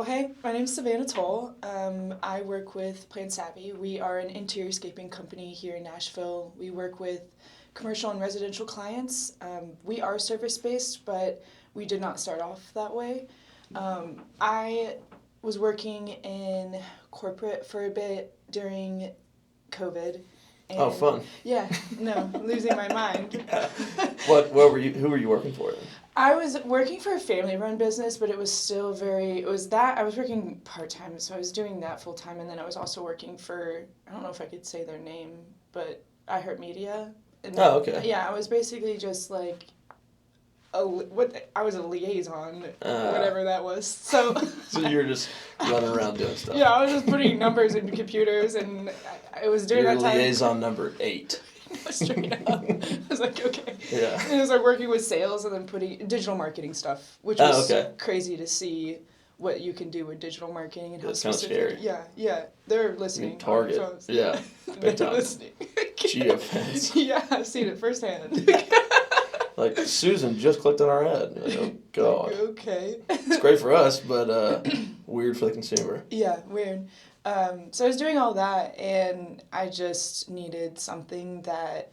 Well, hey, my name's Savannah Toll. I work with Plant Savvy. We are an interior-scaping company here in Nashville. We work with commercial and residential clients. We are service-based, but we did not start off that way. I was working in corporate for a bit during COVID. And oh, fun. Yeah, no, losing my mind. What were you? Who were you working for then? I was working for a family-run business, but it was still I was working part-time, so I was doing that full-time, and then I was also working for, I don't know if I could say their name, but iHeartMedia. And Oh, okay. Yeah, I was basically just like, I was a liaison, whatever that was, so. So you were just running around doing stuff. Yeah, I was just putting numbers into computers, and I was during You're that time. liaison number 8. Straight up. I was like, okay. Yeah. And I was like working with sales and then putting digital marketing stuff, which was crazy to see what you can do with digital marketing and how That's kind of specific. scary. Yeah, they're listening. Target. On phones. Yeah. They're Big time. listening. Geofence. Yeah, I've seen it firsthand. Like, Susan just clicked on our ad. Like, oh, God. Okay. It's great for us, but weird for the consumer. Yeah, weird. So I was doing all that, and I just needed something that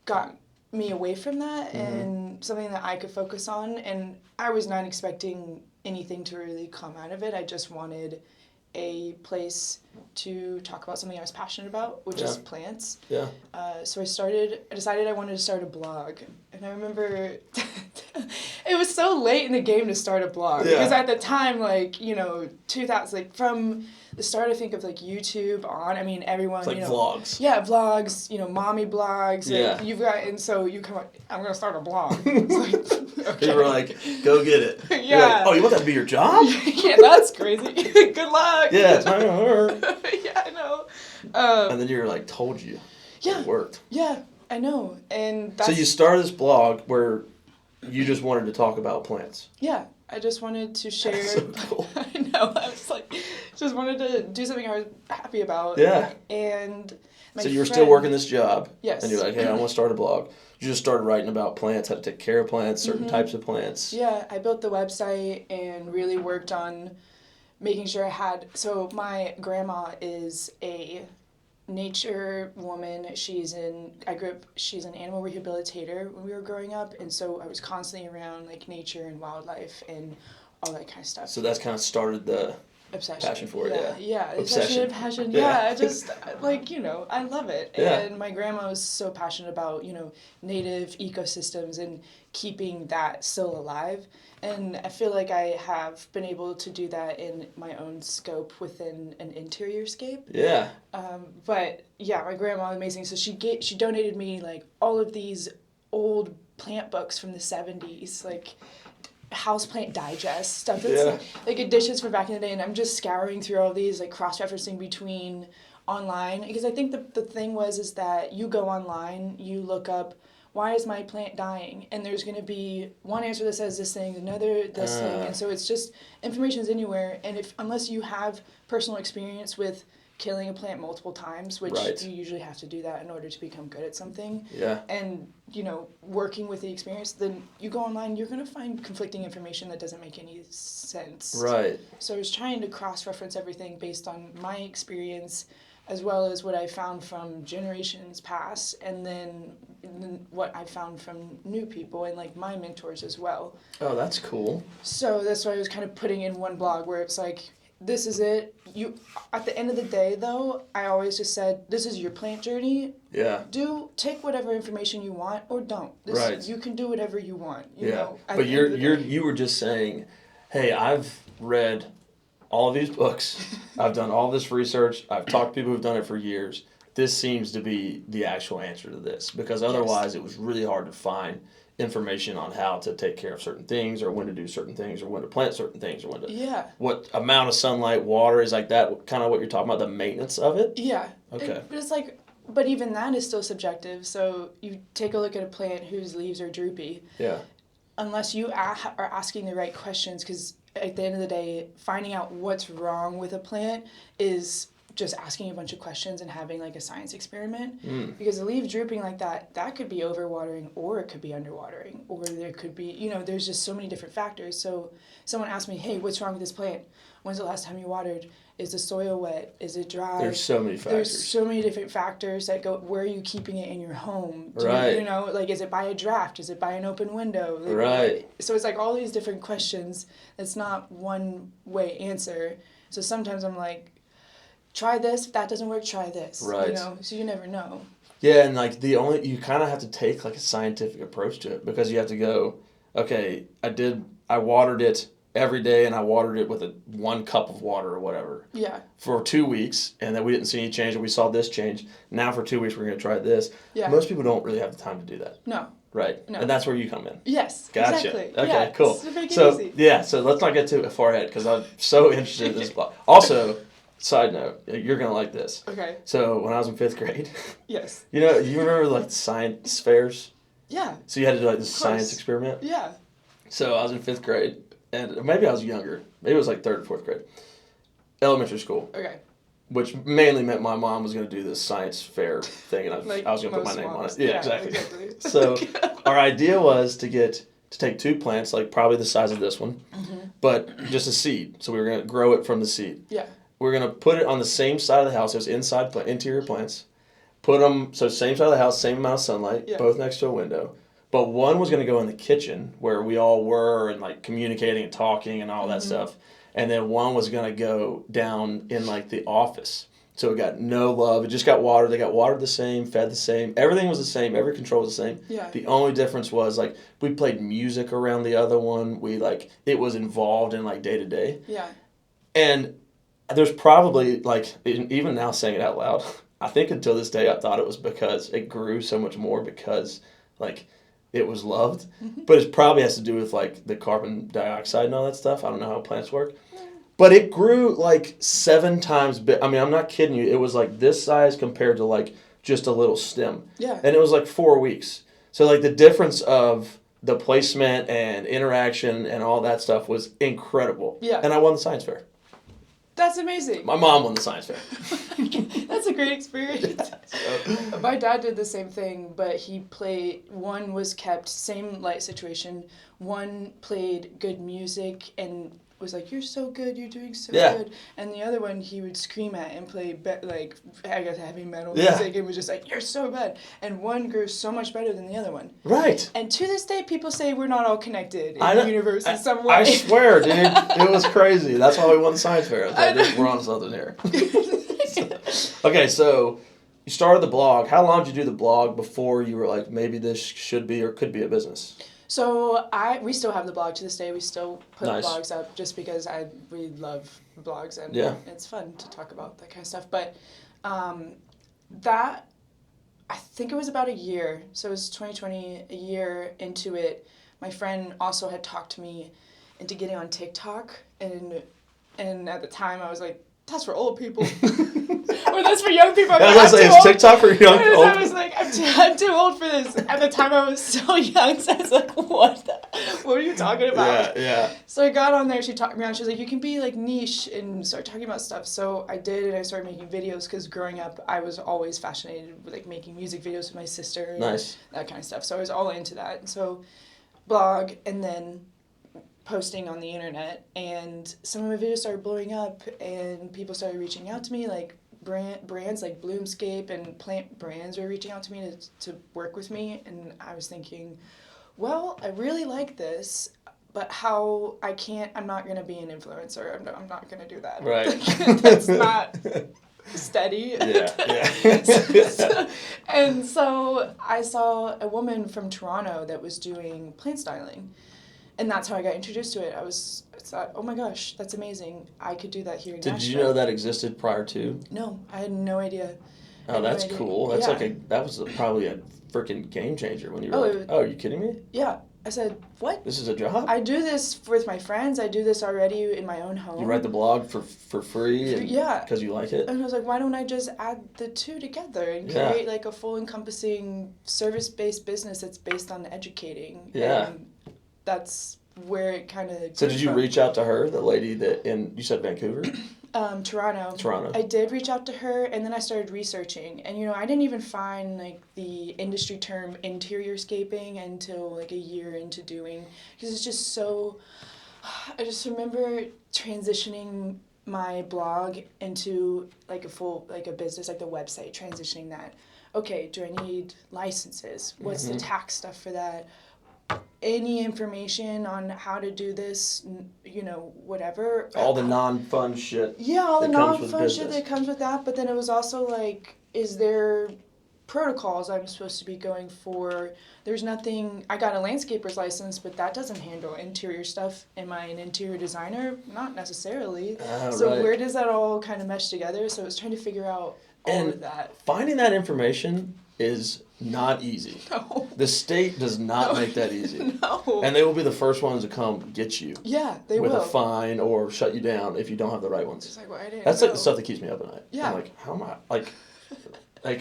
got me away from that and something that I could focus on. And I was not expecting anything to really come out of it. I just wanted a place to talk about something I was passionate about, which is plants. Yeah. So I decided I wanted to start a blog. And I remember it was so late in the game to start a blog. Yeah. Because at the time, 2000, from the start, I think, of, YouTube on, I mean, everyone, It's like vlogs. Yeah, vlogs, mommy blogs. Yeah. You've got, and so you come up, I'm going to start a blog. It's like, okay. They were like, go get it. Yeah. You're like, oh, you want that to be your job? Yeah, that's crazy. Good luck. Yeah, it's not going to hurt. Yeah, I know. And then you're like, told you. Yeah. It worked. Yeah, I know. And that's... So you started this blog where you just wanted to talk about plants. Yeah, I just wanted to share. That's so cool. I know. I was like, just wanted to do something I was happy about. Yeah. And so you were still working this job. Yes. And you're like, hey, I want to start a blog. You just started writing about plants, how to take care of plants, certain types of plants. Yeah, I built the website and really worked on making sure I had. So my grandma is a nature woman. She's an animal rehabilitator when we were growing up, and so I was constantly around nature and wildlife and all that kind of stuff. So that's kind of started the obsession. Passion for it, yeah. Obsession. Passion. Yeah. I just I love it. Yeah. And my grandma was so passionate about native ecosystems and keeping that still alive. And I feel like I have been able to do that in my own scope within an interior scape. Yeah. But yeah, my grandma was amazing. So she donated me all of these old plant books from the 70s, Houseplant Digest stuff that's editions from back in the day, and I'm just scouring through all these, cross-referencing between online, because I think the thing is that you go online, you look up, why is my plant dying? And there's going to be one answer that says this thing, another this thing, and so it's just, information's anywhere, and unless you have personal experience with killing a plant multiple times, which you usually have to do that in order to become good at something. Yeah. And, working with the experience, then you go online, you're going to find conflicting information that doesn't make any sense. Right. So I was trying to cross-reference everything based on my experience, as well as what I found from generations past, and then what I found from new people and my mentors as well. Oh, that's cool. So that's why I was kind of putting in one blog where it's this is it. You, at the end of the day, though, I always just said, this is your plant journey. Yeah. Take whatever information you want or don't. You can do whatever you want. You know. But you were just saying, hey, I've read all of these books. I've done all this research. I've talked to people who've done it for years. This seems to be the actual answer to this, because otherwise it was really hard to find information on how to take care of certain things, or when to do certain things, or when to plant certain things, or when to what amount of sunlight, water is that kind of what you're talking about, the maintenance of it. Yeah. Okay. But it's but even that is still subjective. So you take a look at a plant whose leaves are droopy. Yeah. Unless you are asking the right questions, because at the end of the day, finding out what's wrong with a plant is just asking a bunch of questions and having like a science experiment. Mm. Because a leaf drooping like that could be overwatering, or it could be underwatering, or there could be, you know, there's just so many different factors. So someone asked me, hey, what's wrong with this plant? When's the last time you watered? Is the soil wet? Is it dry? There's so many factors. There's so many different factors that go, where are you keeping it in your home? Right. You know, like, is it by a draft? Is it by an open window? Like, right. So it's like all these different questions. It's not one way answer. So sometimes I'm like, try this. If that doesn't work, try this. Right. You know, so you never know. Yeah, and like you kind of have to take like a scientific approach to it, because you have to go, okay, I watered it every day, and I watered it with 1 cup of water or whatever. Yeah. For 2 weeks, and then we didn't see any change, and we saw this change. Now for 2 weeks, we're going to try this. Yeah. Most people don't really have the time to do that. No. Right. No. And that's where you come in. Yes. Gotcha. Exactly. Okay, yeah, cool. To make it so, easy. yeah, so let's not get too far ahead, because I'm so interested in this blog. Also, side note, you're going to like this. Okay. So when I was in 5th grade, Yes. you know, you remember like science fairs? Yeah. So you had to do like this science experiment? Yeah. So I was in 5th grade, and maybe I was younger. Maybe it was like 3rd or 4th grade. Elementary school. Okay. Which mainly meant my mom was going to do this science fair thing, and I was going to put my name on it. Yeah, exactly. So our idea was to take 2 plants, like probably the size of this one, but just a seed. So we were going to grow it from the seed. Yeah. We were going to put it on the same side of the house. It was interior plants. Put them, so same side of the house, same amount of sunlight, both next to a window. But one was going to go in the kitchen where we all were and like communicating and talking and all that stuff. And then one was going to go down in like the office. So it got no love. It just got watered. They got watered the same, fed the same. Everything was the same. Every control was the same. Yeah. The only difference was like we played music around the other one. We like, it was involved in like day to day. Yeah. And there's probably like, even now saying it out loud, I think until this day I thought it was because it grew so much more because like it was loved. But it probably has to do with like the carbon dioxide and all that stuff. I don't know how plants work. But it grew like 7 times big. I mean, I'm not kidding you. It was like this size compared to like just a little stem. Yeah. And it was like 4 weeks. So like the difference of the placement and interaction and all that stuff was incredible. Yeah. And I won the science fair. That's amazing. My mom won the science fair. That's a great experience. My dad did the same thing, but one was kept, same light situation, one played good music and was like, you're so good, you're doing so good. And the other one he would scream at and play heavy metal music and was just like, you're so bad. And one grew so much better than the other one. Right. And to this day, people say we're not all connected in the universe in some way. I swear, dude. It was crazy. That's why we won the science fair. We're on something here. Okay, so you started the blog. How long did you do the blog before you were like, maybe this should be or could be a business? So we still have the blog to this day. We still put Nice. blogs up just because we love blogs and it's fun to talk about that kind of stuff. But that, I think it was about a year. So it was 2020, a year into it. My friend also had talked me into getting on TikTok, and at the time I was like, that's for old people. Or that's for young people. I was going to say, is TikTok for young people? I was like, I'm too old for this. At the time, I was so young, so I was like, what are you talking about? Yeah. So I got on there, she talked me on, she was like, you can be like niche and start talking about stuff. So I did, and I started making videos, because growing up, I was always fascinated with like making music videos with my sister and that kind of stuff. So I was all into that. So blog, and then posting on the internet, and some of my videos started blowing up, and people started reaching out to me, like brands like Bloomscape and plant brands were reaching out to me to work with me, and I was thinking, well, I really like this, but I'm not going to be an influencer. I'm not going to do that. Right. That's not steady. Yeah. And so I saw a woman from Toronto that was doing plant styling. And that's how I got introduced to it. I thought, oh my gosh, that's amazing. I could do that here in Nashville. Did you know that existed prior to? No, I had no idea. Oh, that's cool. That's that was probably a freaking game changer when you were are you kidding me? Yeah. I said, what? This is a job? I do this with my friends. I do this already in my own home. You write the blog for free? Because you like it? And I was like, why don't I just add the two together and create like a full encompassing service-based business that's based on educating? Yeah. And that's where it kind of. So did you reach out to her, the lady you said Vancouver? Toronto. Toronto. I did reach out to her, and then I started researching. And, I didn't even find, like, the industry term interior scaping until, like, a year into doing, because it's just so, I just remember transitioning my blog into, like, a business, like the website, transitioning that. Okay, do I need licenses? What's the tax stuff for that? Any information on how to do this, whatever. All the non-fun shit. Yeah, all the non-fun shit that comes with that. But then it was also like, is there protocols I'm supposed to be going for? There's nothing. I got a landscaper's license, but that doesn't handle interior stuff. Am I an interior designer? Not necessarily. So where does that all kind of mesh together? So I was trying to figure out all of that. Finding that information is not easy. No. The state does not make that easy. No. And they will be the first ones to come get you. Yeah, they with will. With a fine or shut you down if you don't have the right ones. It's like, well, I didn't That's know. like the stuff that keeps me up at night. Yeah. I'm like, how am I? Like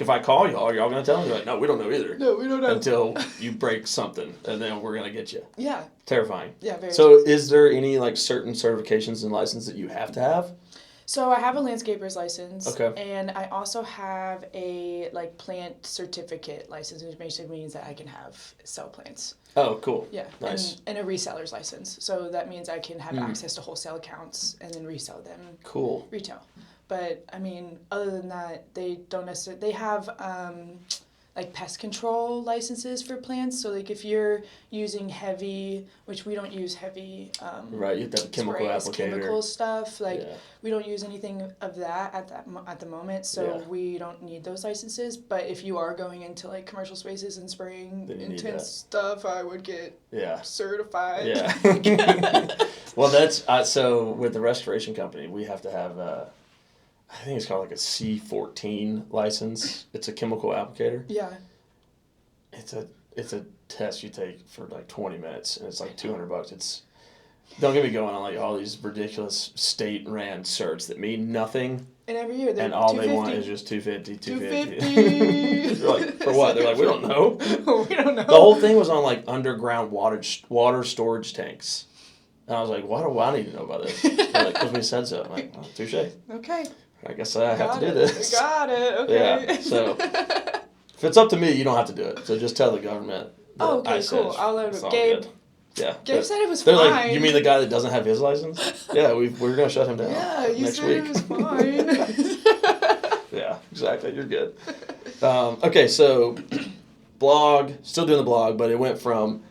if I call y'all going to tell me? You're like, no, we don't know either. No, we don't know. Until you break something, and then we're going to get you. Yeah. Terrifying. Yeah, very So is there any, like, certain certifications and licenses that you have to have? So I have a landscaper's license. Okay. And I also have a, like, plant certificate license, which basically means that I can sell plants. Oh, cool. Yeah. Nice. And a reseller's license. So that means I can have access to wholesale accounts and then resell them. Cool. Retail. But, I mean, other than that, they don't necessarily... They have, like, pest control licenses for plants. So, like, if you're using heavy... Which we don't use heavy... right, you have to have a chemical applicator. Chemical stuff. Like, yeah. We don't use anything of that at the moment. So, we don't need those licenses. But if you are going into, like, commercial spaces and spraying intense stuff, I would get certified. Yeah. Well, that's... so, with the restoration company, we have to have... I think it's called like a C14 license. It's a chemical applicator. Yeah. It's a test you take for like 20 minutes, and it's like $200. It's don't get me going on like all these ridiculous state ran certs that mean nothing. And every year they're and all they want is just $250. You're like, for what? They're like, we don't know. We don't know. The whole thing was on like underground water storage tanks. And I was like, why do I need to know about this? They're like, because we said so. I'm like, oh, touche. Okay. I guess I have to do this. Got it. Okay. Yeah. So if it's up to me, you don't have to do it. So just tell the government. That okay, cool. I'll let Gabe. Good. Yeah. Gabe said it was they're fine. Like, you mean the guy that doesn't have his license? Yeah, we're going to shut him down next week. Yeah, you said it was fine. Yeah, exactly. You're good. Okay, so blog, still doing the blog, but it went from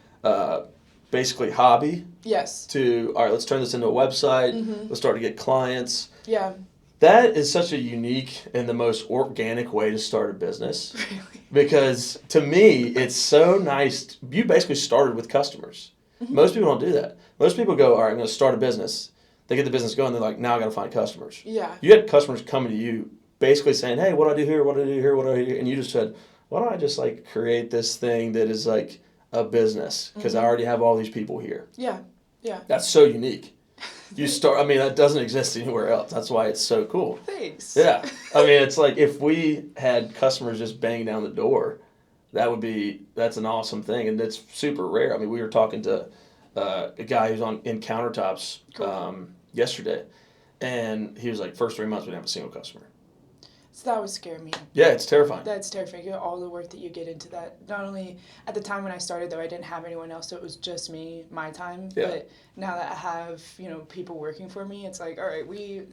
basically hobby to, all right, let's turn this into a website. Let's start to get clients. Yeah. That is such a unique and the most organic way to start a business. Really? Because to me, it's so nice. You basically started with customers. Most people don't do that. Most people go, all right, I'm going to start a business. They get the business going. They're like, now I got to find customers. Yeah. You had customers coming to you basically saying, hey, what do I do here? What do I do here? What do I do here? And you just said, why don't I just like create this thing that is like a business? Because I already have all these people here. Yeah. Yeah. That's so unique. That doesn't exist anywhere else. That's why it's so cool. Thanks. Yeah. I mean, it's like if we had customers just banging down the door, that's an awesome thing. And it's super rare. I mean, we were talking to a guy who's in countertops yesterday, and he was like, first 3 months we didn't have a single customer. So that would scare me. Yeah, it's terrifying. That's terrifying. All the work that you get into that. Not only at the time when I started, though, I didn't have anyone else, so it was just me, my time. Yeah. But now that I have, people working for me, it's like, all right, we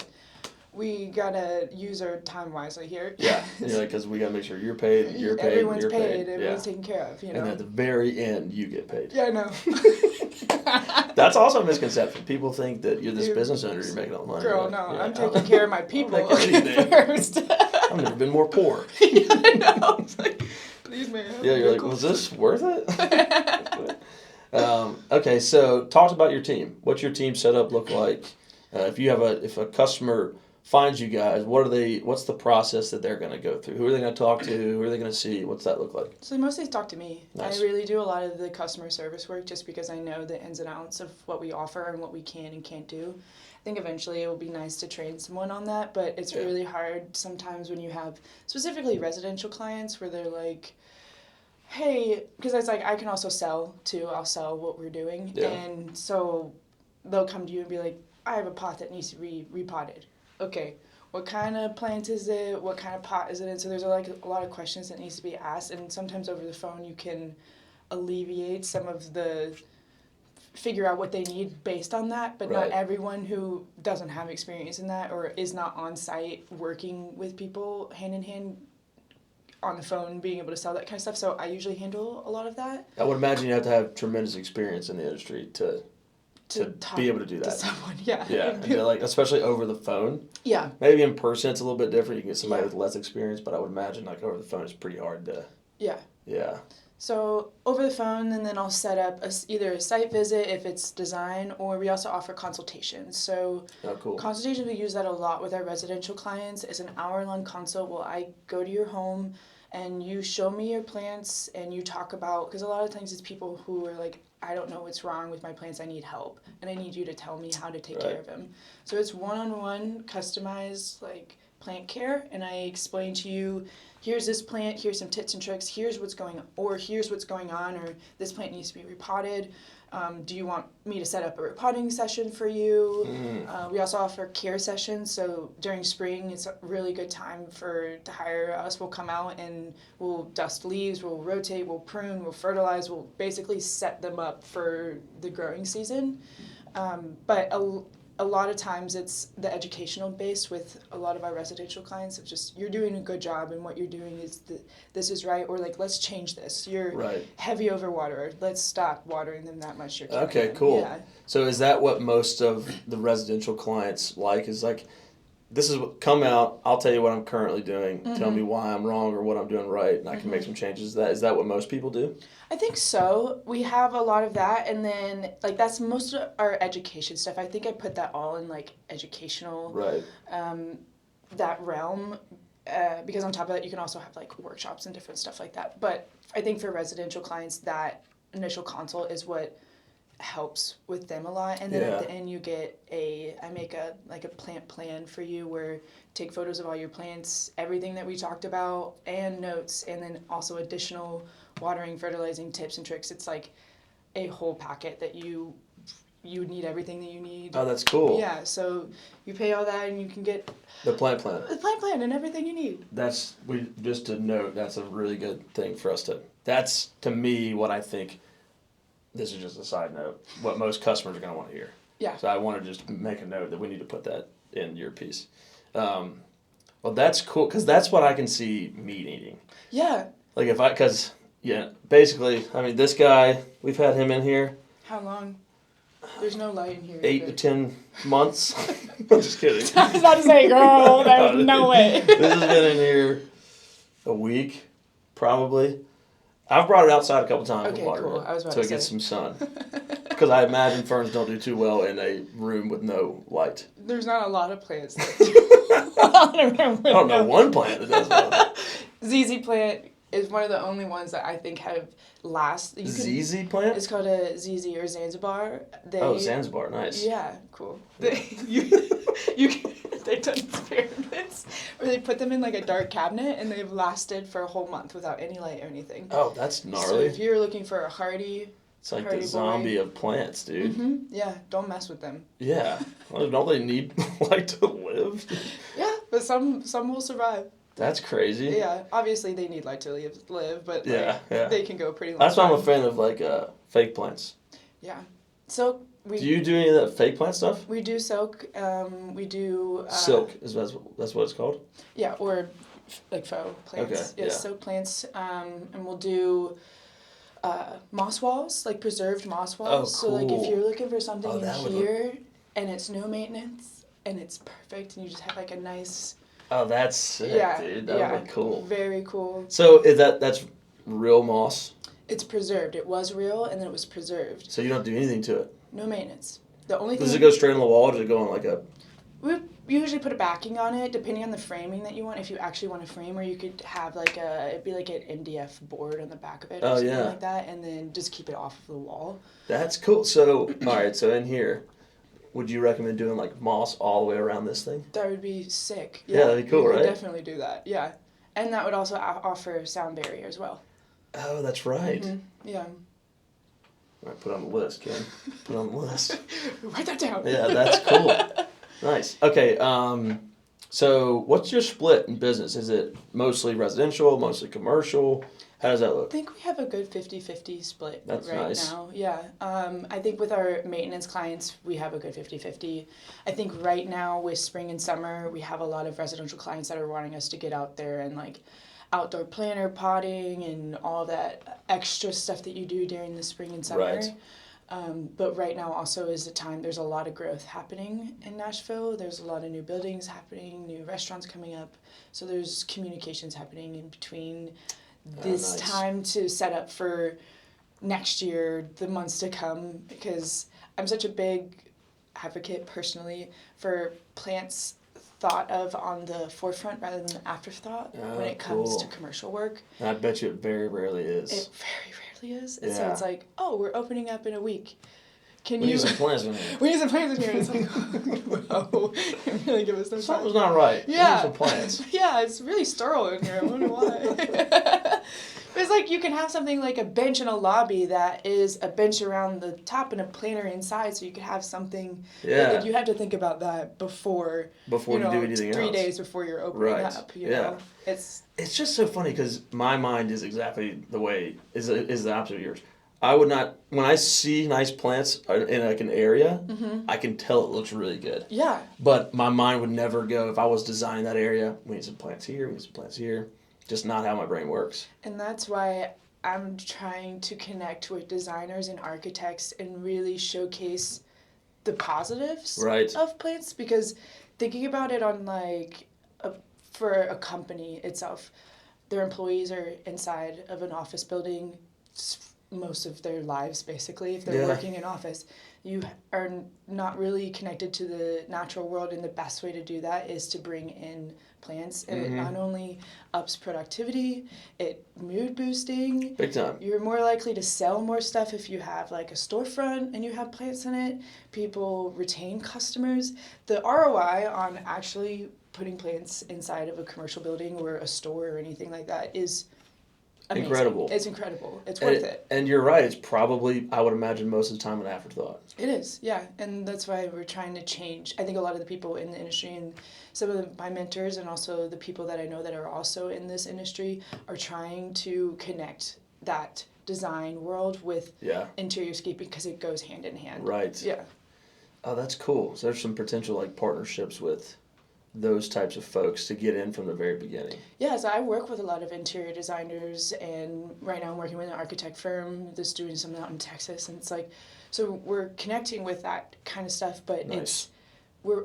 gotta use our time wisely here. Yeah, because we gotta make sure you're paid, everyone's you're paid, everyone's taken care of. And at the very end, you get paid. Yeah, I know. That's also a misconception. People think that you're this business owner, you're making all the money. Girl, no, I'm taking care of my people first. I've never been more poor. Yeah, I know. It's like, please, man. Yeah, you're like, was this worth it? Okay, so talk about your team. What's your team setup look like? If a customer finds you guys, what's the process that they're going to go through? Who are they going to talk to? Who are they going to see? What's that look like? So they mostly talk to me. Nice. I really do a lot of the customer service work just because I know the ins and outs of what we offer and what we can and can't do. I think eventually it will be nice to train someone on that, but it's really hard sometimes when you have specifically residential clients where they're like, hey, because it's like I can also sell too. I'll sell what we're doing, Yeah. and so they'll come to you and be like, I have a pot that needs to be repotted. Okay, what kind of plant is it? What kind of pot is it in? So there's like a lot of questions that needs to be asked, and sometimes over the phone you can alleviate some of the figure out what they need based on that, but Right. not everyone who doesn't have experience in that or is not on site working with people hand in hand on the phone being able to sell that kind of stuff. So I usually handle a lot of that. I would imagine you have to have tremendous experience in the industry to talk be able to do to that. someone, yeah. Yeah, and like especially over the phone. Yeah. Maybe in person it's a little bit different. You can get somebody Yeah. with less experience, but I would imagine like over the phone it's pretty hard to. Yeah. Yeah. So over the phone, and then I'll set up either a site visit if it's design, or we also offer consultations. So Oh, cool. consultations, we use that a lot with our residential clients. It's an hour-long consult. Well, I go to your home and you show me your plants and you talk about, because a lot of times it's people who are like, I don't know what's wrong with my plants, I need help, and I need you to tell me how to take care of them. So it's one-on-one, customized, like, plant care, and I explain to you, here's this plant, here's some tips and tricks, here's what's going on, or here's what's going on, or this plant needs to be repotted. Do you want me to set up a repotting session for you? We also offer care sessions, so during spring it's a really good time to hire us. We'll come out and we'll dust leaves, we'll rotate, we'll prune, we'll fertilize, we'll basically set them up for the growing season. But a lot of times it's the educational base with a lot of our residential clients of just, you're doing a good job and what you're doing is this is right, or like, let's change this. You're heavy overwaterer. Let's stop watering them that much. You're Okay, cool. Yeah. So is that what most of the residential clients like? Is like, this is what, come out, I'll tell you what I'm currently doing, tell me why I'm wrong or what I'm doing right, and I can make some changes. Is that what most people do? I think so. We have a lot of that, and then like that's most of our education stuff. I think I put that all in like educational, that realm, because on top of that you can also have like workshops and different stuff like that. But I think for residential clients, that initial consult is what helps with them a lot, and then at the end you get I make a plant plan for you where take photos of all your plants, everything that we talked about, and notes, and then also additional watering, fertilizing tips and tricks. It's like a whole packet that you need everything that you need. Oh, that's cool. Yeah, so you pay all that and you can get the plant plan and everything you need. Just to note, that's a really good thing for us that's to me what I think. This is just a side note, what most customers are going to want to hear. Yeah. So I want to just make a note that we need to put that in your piece. Well, that's cool, because that's what I can see me needing. Yeah. Like basically, I mean, this guy, we've had him in here. How long? There's no light in here. 8 to 10 months. I'm just kidding. I was about to say, girl, there's no way. This has been in here a week, probably. I've brought it outside a couple times Okay, and watered cool. it I was about so to it gets say. some sun. Because I imagine ferns don't do too well in a room with no light. There's not a lot of plants that I don't know one plant that does well. ZZ plant is one of the only ones that I think have ZZ plant? It's called a ZZ or Zanzibar. Zanzibar, nice. Yeah, cool. They've done experiments where they put them in like a dark cabinet and they've lasted for a whole month without any light or anything. Oh, that's gnarly. So if you're looking for a hardy, it's like the zombie of plants, dude. Yeah, don't mess with them. Yeah. Well, don't they need light to live? Yeah, but some will survive. That's crazy. Yeah, obviously they need light to live, but they can go pretty long. That's why I'm a fan of like fake plants. Yeah. So do you do any of that fake plant stuff? We do silk. We do silk that's what it's called. Yeah, or like faux plants. Okay. Yeah. Silk plants. And we'll do moss walls, like preserved moss walls. Oh, cool. So like if you're looking for something in here and it's no maintenance and it's perfect and you just have like a nice. Oh, that's sick, dude. That would look cool. Very cool. So that's real moss? It's preserved. It was real and then it was preserved. So you don't do anything to it? No maintenance. The only thing. Does it go straight on the wall or does it go on like a... We usually put a backing on it, depending on the framing that you want. If you actually want a frame, or you could have it'd be like an MDF board on the back of it or something like that, and then just keep it off of the wall. That's cool. So, all right, so in here, would you recommend doing like moss all the way around this thing? That would be sick. Yeah, that'd be cool, we right? would definitely do that, yeah. And that would also offer sound barrier as well. Oh, that's right. Yeah. All right, put it on the list, Ken. Put it on the list. Write that down. Yeah, that's cool. Nice. Okay, so what's your split in business? Is it mostly residential, mostly commercial? How does that I look? think we have a good 50-50 split That's right nice. now. Yeah. I think with our maintenance clients, we have a good 50-50. I think right now with spring and summer, we have a lot of residential clients that are wanting us to get out there and like outdoor planter potting and all that extra stuff that you do during the spring and summer. Right. But right now also is the time, there's a lot of growth happening in Nashville. There's a lot of new buildings happening, new restaurants coming up. So there's communications happening in between this nice. time to set up for next year, the months to come, because I'm such a big advocate personally for plants thought of on the forefront rather than the afterthought when it comes cool. to commercial work. And I bet you it very rarely is. It very rarely is. And so Yeah. it's like, oh, we're opening up in a week. Can We you? need some plants in here. We need some plants in here. It's like, whoa, really give us no time. Something's not right. Yeah. We need some plants. Yeah, it's really sterile in here. I wonder why. It's like you can have something like a bench in a lobby that is a bench around the top and a planter inside, so you could have something. Yeah. Like you have to think about that before You do anything 3 else. days before you're opening Right. up. You Yeah. know, it's It's just so funny because my mind is exactly the way is the opposite of yours. I would not when I see nice plants in like an area, I can tell it looks really good. yeah. But my mind would never go if I was designing that area. We need some plants here. We need some plants here. Just not how my brain works. And that's why I'm trying to connect with designers and architects and really showcase the positives Right. of plants, because thinking about it on like for a company itself, their employees are inside of an office building most of their lives basically if they're Yeah. working in office. You are not really connected to the natural world, and the best way to do that is to bring in plants, and it not only ups productivity, it mood boosting. Big time. You're more likely to sell more stuff if you have like a storefront and you have plants in it. People retain customers. The ROI on actually putting plants inside of a commercial building or a store or anything like that is amazing. Incredible. It's incredible. It's worth it. And you're right. It's probably, I would imagine, most of the time an afterthought. It is, yeah. And that's why we're trying to change. I think a lot of the people in the industry and some of my mentors and also the people that I know that are also in this industry are trying to connect that design world with interior scaping because it goes hand in hand. Right. Yeah. Oh, that's cool. So there's some potential like partnerships with those types of folks to get in from the very beginning. Yeah, so I work with a lot of interior designers, and right now I'm working with an architect firm that's doing something out in Texas, and it's like, so we're connecting with that kind of stuff, but Nice.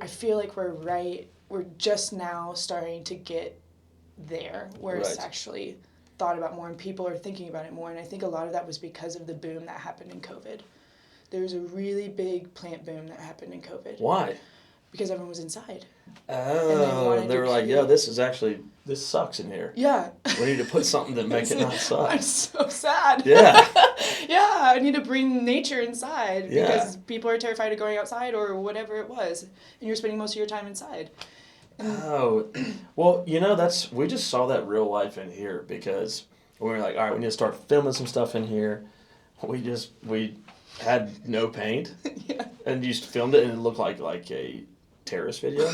I feel like we're just now starting to get there, where it's Right. actually thought about more and people are thinking about it more, and I think a lot of that was because of the boom that happened in COVID. There was a really big plant boom that happened in COVID. Why? Because everyone was inside. Oh, they were like, create- this sucks in here. Yeah. We need to put something that makes it not suck. I'm so sad. Yeah. Yeah, I need to bring nature inside Yeah. because people are terrified of going outside or whatever it was, and you're spending most of your time inside. Oh, well, we just saw that real life in here because we were like, all right, we need to start filming some stuff in here. We had no paint, Yeah. and you filmed it, and it looked like a terrorist video.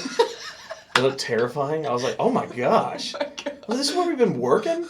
It looked terrifying. I was like, oh my gosh, well, this is where we've been working.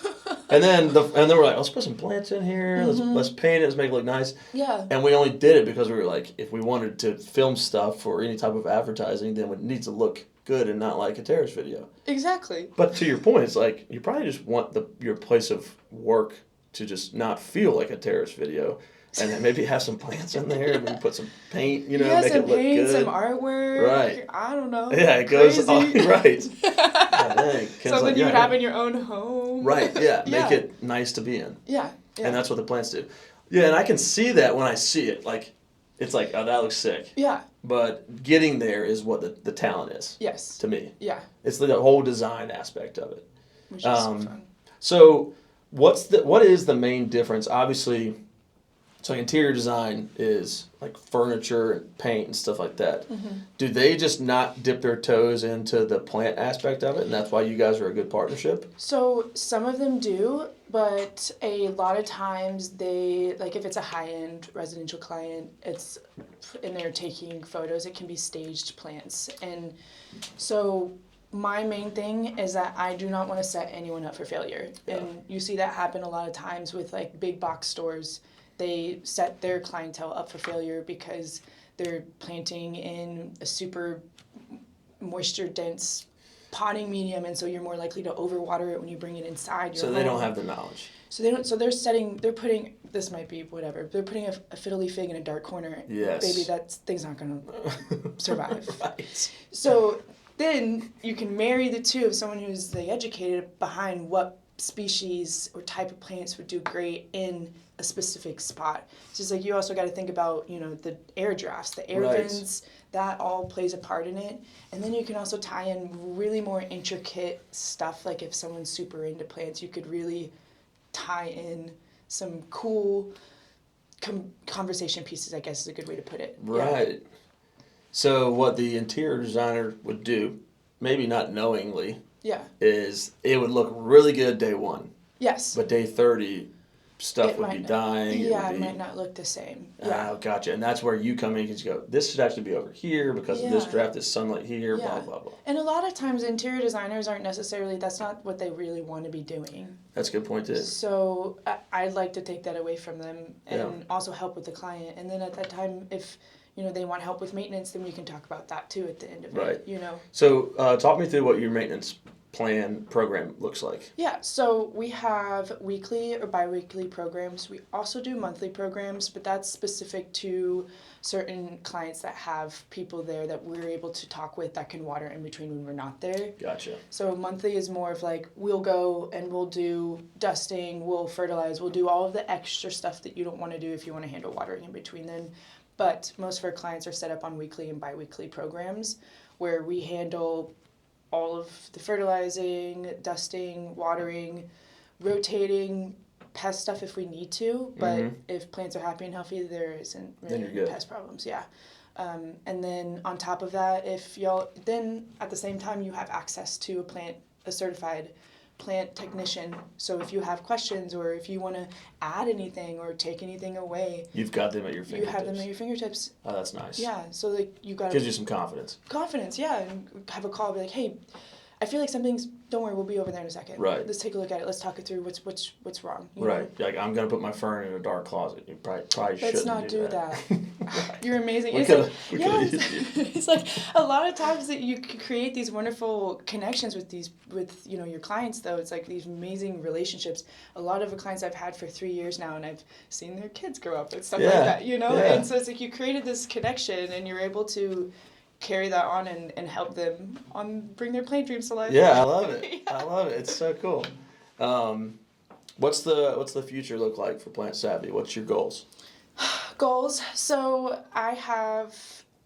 And then we're like, let's put some plants in here. Let's paint it. Let's make it look nice. Yeah. And we only did it because we were like, if we wanted to film stuff for any type of advertising, then it needs to look good and not like a terrorist video. Exactly. But to your point, it's like you probably just want your place of work to just not feel like a terrorist video. And then maybe have some plants in there, maybe put some paint, make some it look paint, good. some artwork. Right. I don't know. Yeah, it goes Crazy. on, right. God dang. Ken's Something like, you would have in your own home. Right, yeah. Yeah. Make it nice to be in. Yeah. Yeah. And that's what the plants do. Yeah, and I can see that when I see it. Like, it's like, oh, that looks sick. Yeah. But getting there is what the talent is. Yes. To me. Yeah. It's the whole design aspect of it. Which is so fun. So what is the main difference? Obviously, So interior design is like furniture and paint and stuff like that. Mm-hmm. Do they just not dip their toes into the plant aspect of it, and that's why you guys are a good partnership? So some of them do, but a lot of times they, like if it's a high-end residential client, and they're taking photos, it can be staged plants. And so my main thing is that I do not want to set anyone up for failure. Yeah. And you see that happen a lot of times with like big box stores. They set their clientele up for failure because they're planting in a super moisture dense potting medium, and so you're more likely to overwater it when you bring it inside your So home. they don't have the knowledge. So they don't. So they're putting. This might be whatever. They're putting a fiddly fig in a dark corner. Yes. Baby, that thing's not gonna survive. Right. So then you can marry the two of someone who's like educated behind what species or type of plants would do great in a specific spot. It's just like you also got to think about, the air drafts, the air Right. vents, that all plays a part in it. And then you can also tie in really more intricate stuff. Like if someone's super into plants, you could really tie in some cool conversation pieces, I guess is a good way to put it. Right. Yeah. So what the interior designer would do, maybe not knowingly, Yeah. is it would look really good day 1, Yes. but day 30, stuff It would might be not- dying. Yeah, would it be, might not look the same. Yeah. Oh, gotcha. And that's where you come in because you go, this should actually be over here because of this Yeah. draft, this sunlight here, Yeah. blah, blah, blah. And a lot of times interior designers aren't necessarily, that's not what they really want to be doing. That's a good point, too. So I'd like to take that away from them and Yeah. also help with the client. And then at that time, if they want help with maintenance, then we can talk about that too at the end of Right. it. So talk me through what your maintenance plan program looks like. Yeah, so we have weekly or bi-weekly programs. We also do monthly programs, but that's specific to certain clients that have people there that we're able to talk with that can water in between when we're not there. Gotcha. So monthly is more of like, we'll go and we'll do dusting, we'll fertilize, we'll do all of the extra stuff that you don't want to do if you want to handle watering in between then. But most of our clients are set up on weekly and bi-weekly programs where we handle all of the fertilizing, dusting, watering, rotating, pest stuff if we need to. But if plants are happy and healthy, there isn't Then really you're any good. pest problems. Yeah. And then on top of that, then at the same time you have access to a certified plant technician. So if you have questions or if you want to add anything or take anything away, You've got them at your you fingertips. have them at your fingertips. Oh, that's nice. Yeah. So like you got Gives you some confidence. confidence, yeah, and have a call, be like, hey, I feel like something's. Don't worry, we'll be over there in a second. Right. Let's take a look at it. Let's talk it through. What's wrong? you know? Right. Like, I'm going to put my fern in a dark closet. You probably Let's shouldn't not do that. You're amazing. We It's coulda- like, we coulda yeah, used you. it's like a lot of times that you can create these wonderful connections with your clients. Though it's like these amazing relationships. A lot of the clients I've had for 3 years now, and I've seen their kids grow up and stuff like Yeah, that. yeah. And so it's like you created this connection, and you're able to carry that on and help them bring their plant dreams to life. Yeah, I love it. Yeah. I love it. It's so cool. What's the future look like for Plant Savvy? What's your goals? Goals. So I have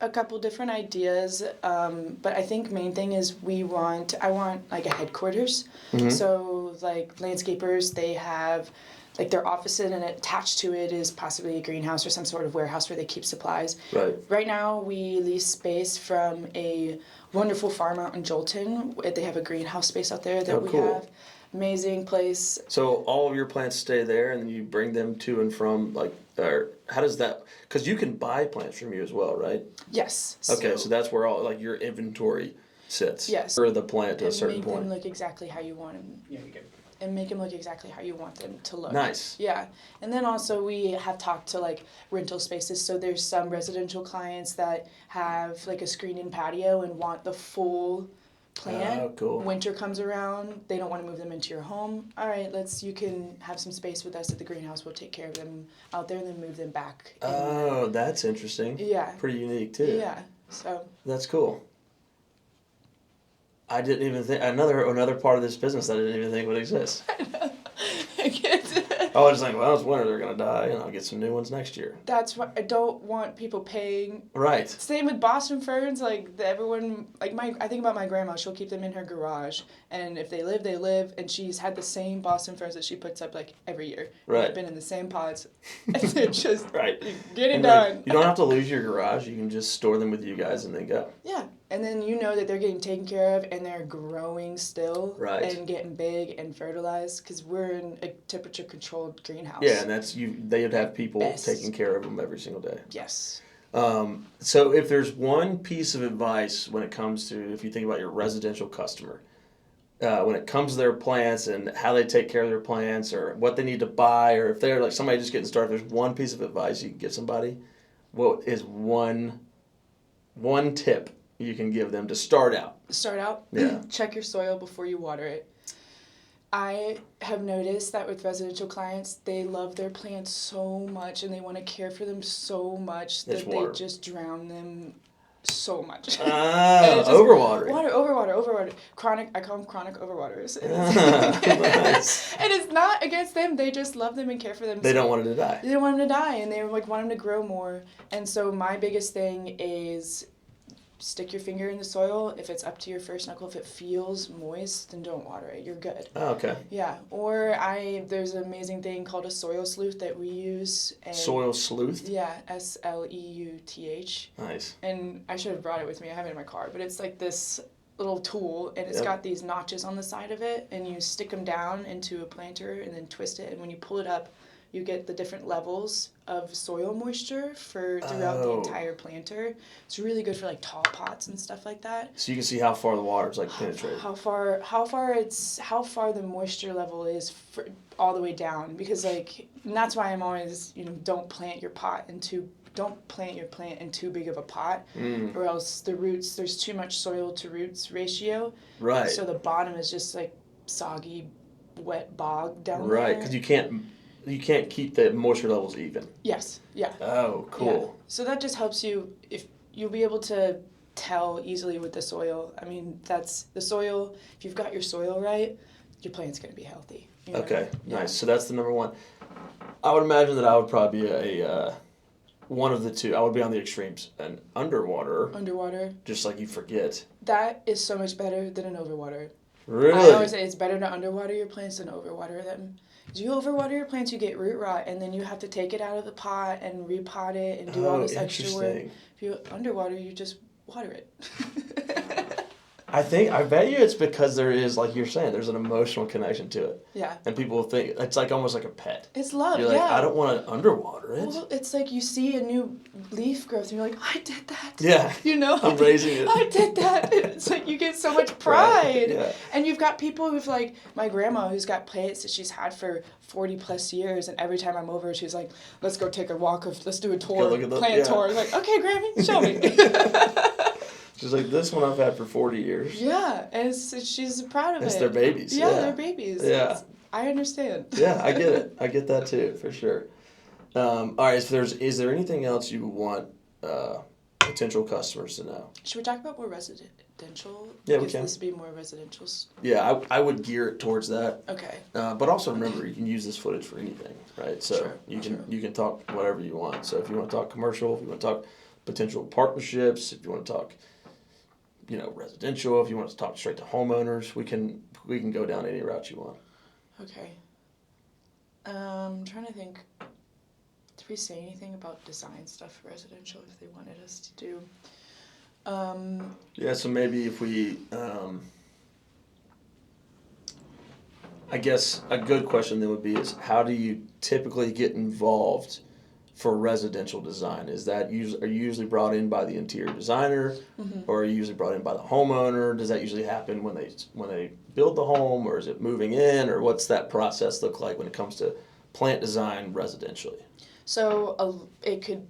a couple different ideas, but I think main thing is I want like a headquarters. So like landscapers, they have like their office and attached to it is possibly a greenhouse or some sort of warehouse where they keep supplies. Right. Right now we lease space from a wonderful farm out in Jolton. They have a greenhouse space out there that Oh, we cool. have. Amazing place. So all of your plants stay there, and then you bring them to and from, like, or how does that? Because you can buy plants from you as well, right? Yes. Okay, so that's where all like your inventory sits. Yes. For the plant to a and certain make point. them look exactly how you want them. Yeah, you get And make them look exactly how you want them to look. Nice. Yeah. And then also we have talked to like rental spaces. So there's some residential clients that have like a screen-in patio and want the full plant. Oh, cool. Winter comes around, they don't want to move them into your home. All right, you can have some space with us at the greenhouse. We'll take care of them out there and then move them back. Oh, that's interesting. Yeah. Pretty unique too. Yeah. So That's cool. I didn't even think another part of this business that I didn't even think would exist. I was like, well, it's winter, they're going to die, and I'll get some new ones next year. That's what I don't want people paying. Right. Same with Boston ferns. Like everyone, like I think about my grandma. She'll keep them in her garage, and if they live, they live. And she's had the same Boston ferns that she puts up like every year. Right. They've been in the same pots. And they're just right. Get it and done. Like, you don't have to lose your garage. You can just store them with you guys and then go. Yeah. And then you know that they're getting taken care of and they're growing still. Right. And getting big and fertilized because we're in a temperature controlled greenhouse. Yeah, and that's they would have people Best. taking care of them every single day. Yes. So if there's one piece of advice when it comes to, if you think about your residential customer, when it comes to their plants and how they take care of their plants or what they need to buy, or if they're like somebody just getting started, there's one piece of advice you can give somebody. What is one tip you can give them to start out? Yeah. Check your soil before you water it. I have noticed that with residential clients, they love their plants so much and they want to care for them so much that they just drown them so much. Overwatering. Overwater. I call them chronic overwaters. Nice. And it's not against them. They just love them and care for them. They don't want them to die. They don't want them to die, and they like want them to grow more. And so my biggest thing is stick your finger in the soil. If it's up to your first knuckle, if it feels moist, then don't water it. You're good. Oh, okay. Yeah. Or there's an amazing thing called a soil sleuth that we use. And soil sleuth? Yeah, SLEUTH. Nice. And I should have brought it with me. I have it in my car. But it's like this little tool, and it's got these notches on the side of it, and you stick them down into a planter and then twist it. And when you pull it up, you get the different levels of soil moisture throughout the entire planter. It's really good for like tall pots and stuff like that. So you can see how far the water's like penetrated. How far the moisture level is all the way down, because and that's why I'm always don't plant your plant in too big of a pot, or else the roots, there's too much soil to roots ratio. Right. So the bottom is just like soggy, wet bog down there. Right, because you can't keep the moisture levels even. Yes. Yeah. Oh, cool. Yeah. So that just helps you, if you'll be able to tell easily with the soil. I mean, that's the soil. If you've got your soil right, your plant's going to be healthy. Okay, nice. So that's the number one. I would imagine that I would probably be a one of the two. I would be on the extremes. An underwater. Just like you forget. That is so much better than an overwater. Really? I always say it's better to underwater your plants than overwater them. Because you overwater your plants, you get root rot, and then you have to take it out of the pot and repot it and do all this extra work. If you underwater, you just water it. I bet you it's because there is, like you're saying, there's an emotional connection to it. Yeah. And people think it's like almost like a pet. It's love. You're like, I don't want to underwater it. Well, it's like you see a new leaf growth and you're like, I did that. Yeah. I'm raising it. I did that. It's like you get so much pride. Right. Yeah. And you've got people who've like my grandma who's got plants that she's had for 40 plus years, and every time I'm over she's like, let's go take a walk let's do a tour, plant tour. I'm like, okay, Grammy, show me. She's like, this one I've had for 40 years. Yeah, and she's proud of it. It's their babies. Yeah, they're babies. Yeah. I understand. Yeah, I get it. I get that too, for sure. All right, so is there anything else you want potential customers to know? Should we talk about more residential? Yeah, we can. This would be more residential. Yeah, I would gear it towards that. Okay. But also remember, you can use this footage for anything, right? So Sure, you can talk whatever you want. So if you want to talk commercial, if you want to talk potential partnerships, if you want to talk residential, if you want to talk straight to homeowners, we can go down any route you want. Okay. I'm trying to think. Did we say anything about design stuff for residential if they wanted us to do? Yeah, so maybe if we, I guess a good question then would be is how do you typically get involved for residential design? Are you usually brought in by the interior designer, or are you usually brought in by the homeowner? Does that usually happen when they build the home, or is it moving in, or what's that process look like when it comes to plant design residentially? So it could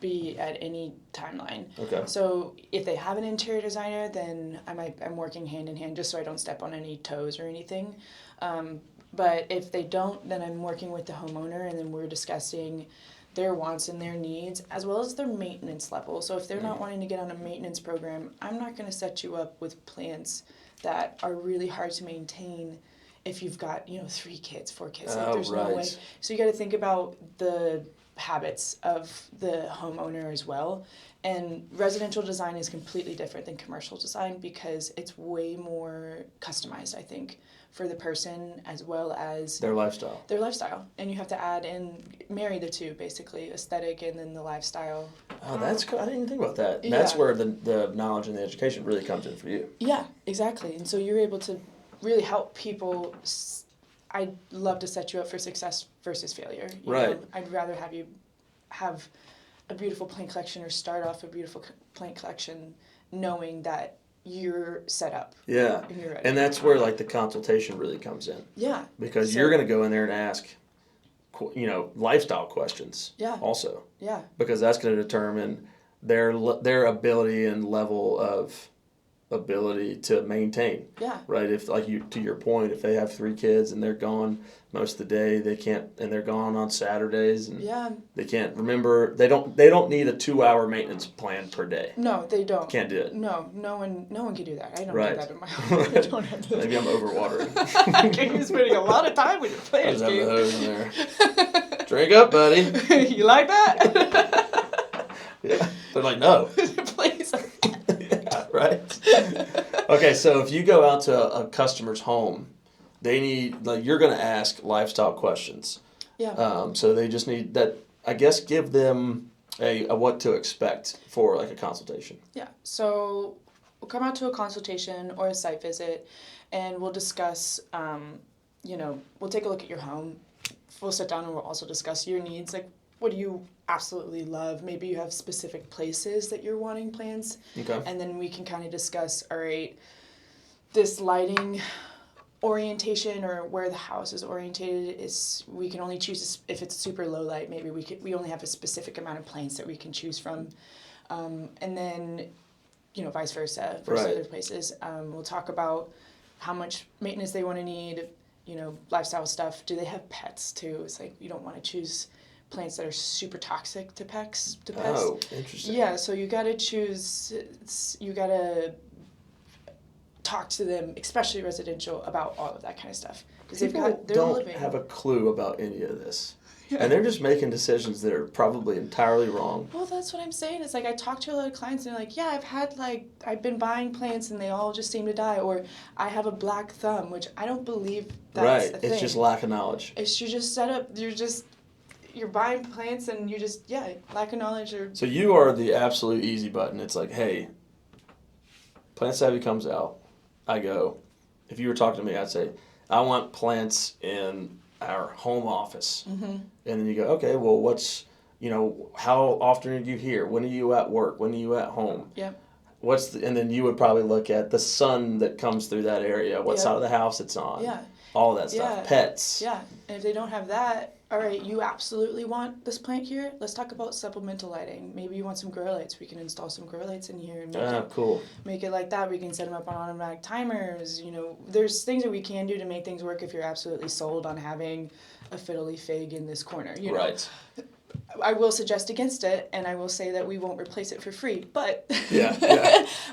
be at any timeline. Okay. So if they have an interior designer, then I'm working hand in hand just so I don't step on any toes or anything. But if they don't, then I'm working with the homeowner, and then we're discussing their wants and their needs, as well as their maintenance level. So if they're not wanting to get on a maintenance program, I'm not going to set you up with plants that are really hard to maintain if you've got, 3 kids, 4 kids. Like, Oh, there's no way. right. So you got to think about the habits of the homeowner as well. And residential design is completely different than commercial design because it's way more customized, I think, for the person as well as Their lifestyle. And you have to add in, marry the two, basically, aesthetic and then the lifestyle. Oh, that's cool. I didn't even think about that. That's where the knowledge and the education really comes in for you. Yeah, exactly. And so you're able to really help people. I'd love to set you up for success versus failure. You Right. know? I'd rather have you have a beautiful plant collection or start off a beautiful plant collection knowing that you're set up. Yeah. And you're ready. And that's where like the consultation really comes in. Yeah. Because you're going to go in there and ask, lifestyle questions. Yeah. Also. Yeah. Because that's going to determine their ability and level of ability to maintain. Yeah. Right. If to your point, if they have 3 kids and they're gone most of the day, they can't, and they're gone on Saturdays and they can't remember. They don't need a 2-hour maintenance plan per day. No, they don't. Can't do it. No one can do that. I don't Right. do that in my home. I don't have this. Maybe I'm overwatering. You're spending a lot of time with your plants, Just have the dude. hose in there. Drink up, buddy. You like that? Yeah. They're like, no. Please. Yeah, right. Okay, so if you go out to a customer's home, they need, you're going to ask lifestyle questions. Yeah. So they just need that, I guess, give them a what to expect for like a consultation. Yeah. So we'll come out to a consultation or a site visit, and we'll discuss, we'll take a look at your home. We'll sit down and we'll also discuss your needs. Like, what do you absolutely love? Maybe you have specific places that you're wanting plants. Okay. And then we can kind of discuss, all right, this lighting orientation or where the house is orientated is, we can only choose if it's super low light. Maybe we only have a specific amount of plants that we can choose from. And then, vice versa for Right. other places. We'll talk about how much maintenance they want to need, lifestyle stuff. Do they have pets too? It's like you don't want to choose plants that are super toxic to pets. Oh, interesting. Yeah, so you gotta talk to them, especially residential, about all of that kind of stuff. Because People don't have a clue about any of this. Yeah. And they're just making decisions that are probably entirely wrong. Well, that's what I'm saying. It's like I talk to a lot of clients and they're like, yeah, I've been buying plants and they all just seem to die. Or I have a black thumb, which I don't believe that's a thing. It's just lack of knowledge. It's you just set up, you're buying plants and you just, lack of knowledge. So you are the absolute easy button. It's like, hey, Plant Savvy comes out. I go, if you were talking to me, I'd say, I want plants in our home office. Mm-hmm. And then you go, okay, well, how often are you here? When are you at work? When are you at home? Yep. And then you would probably look at the sun that comes through that area, what side of the house it's on. Yeah. All that stuff. Pets. Yeah. And if they don't have that, all right, you absolutely want this plant here. Let's talk about supplemental lighting. Maybe you want some grow lights. We can install some grow lights in here and make it like that. We can set them up on automatic timers. There's things that we can do to make things work if you're absolutely sold on having a fiddly fig in this corner. Right. I will suggest against it, and I will say that we won't replace it for free, but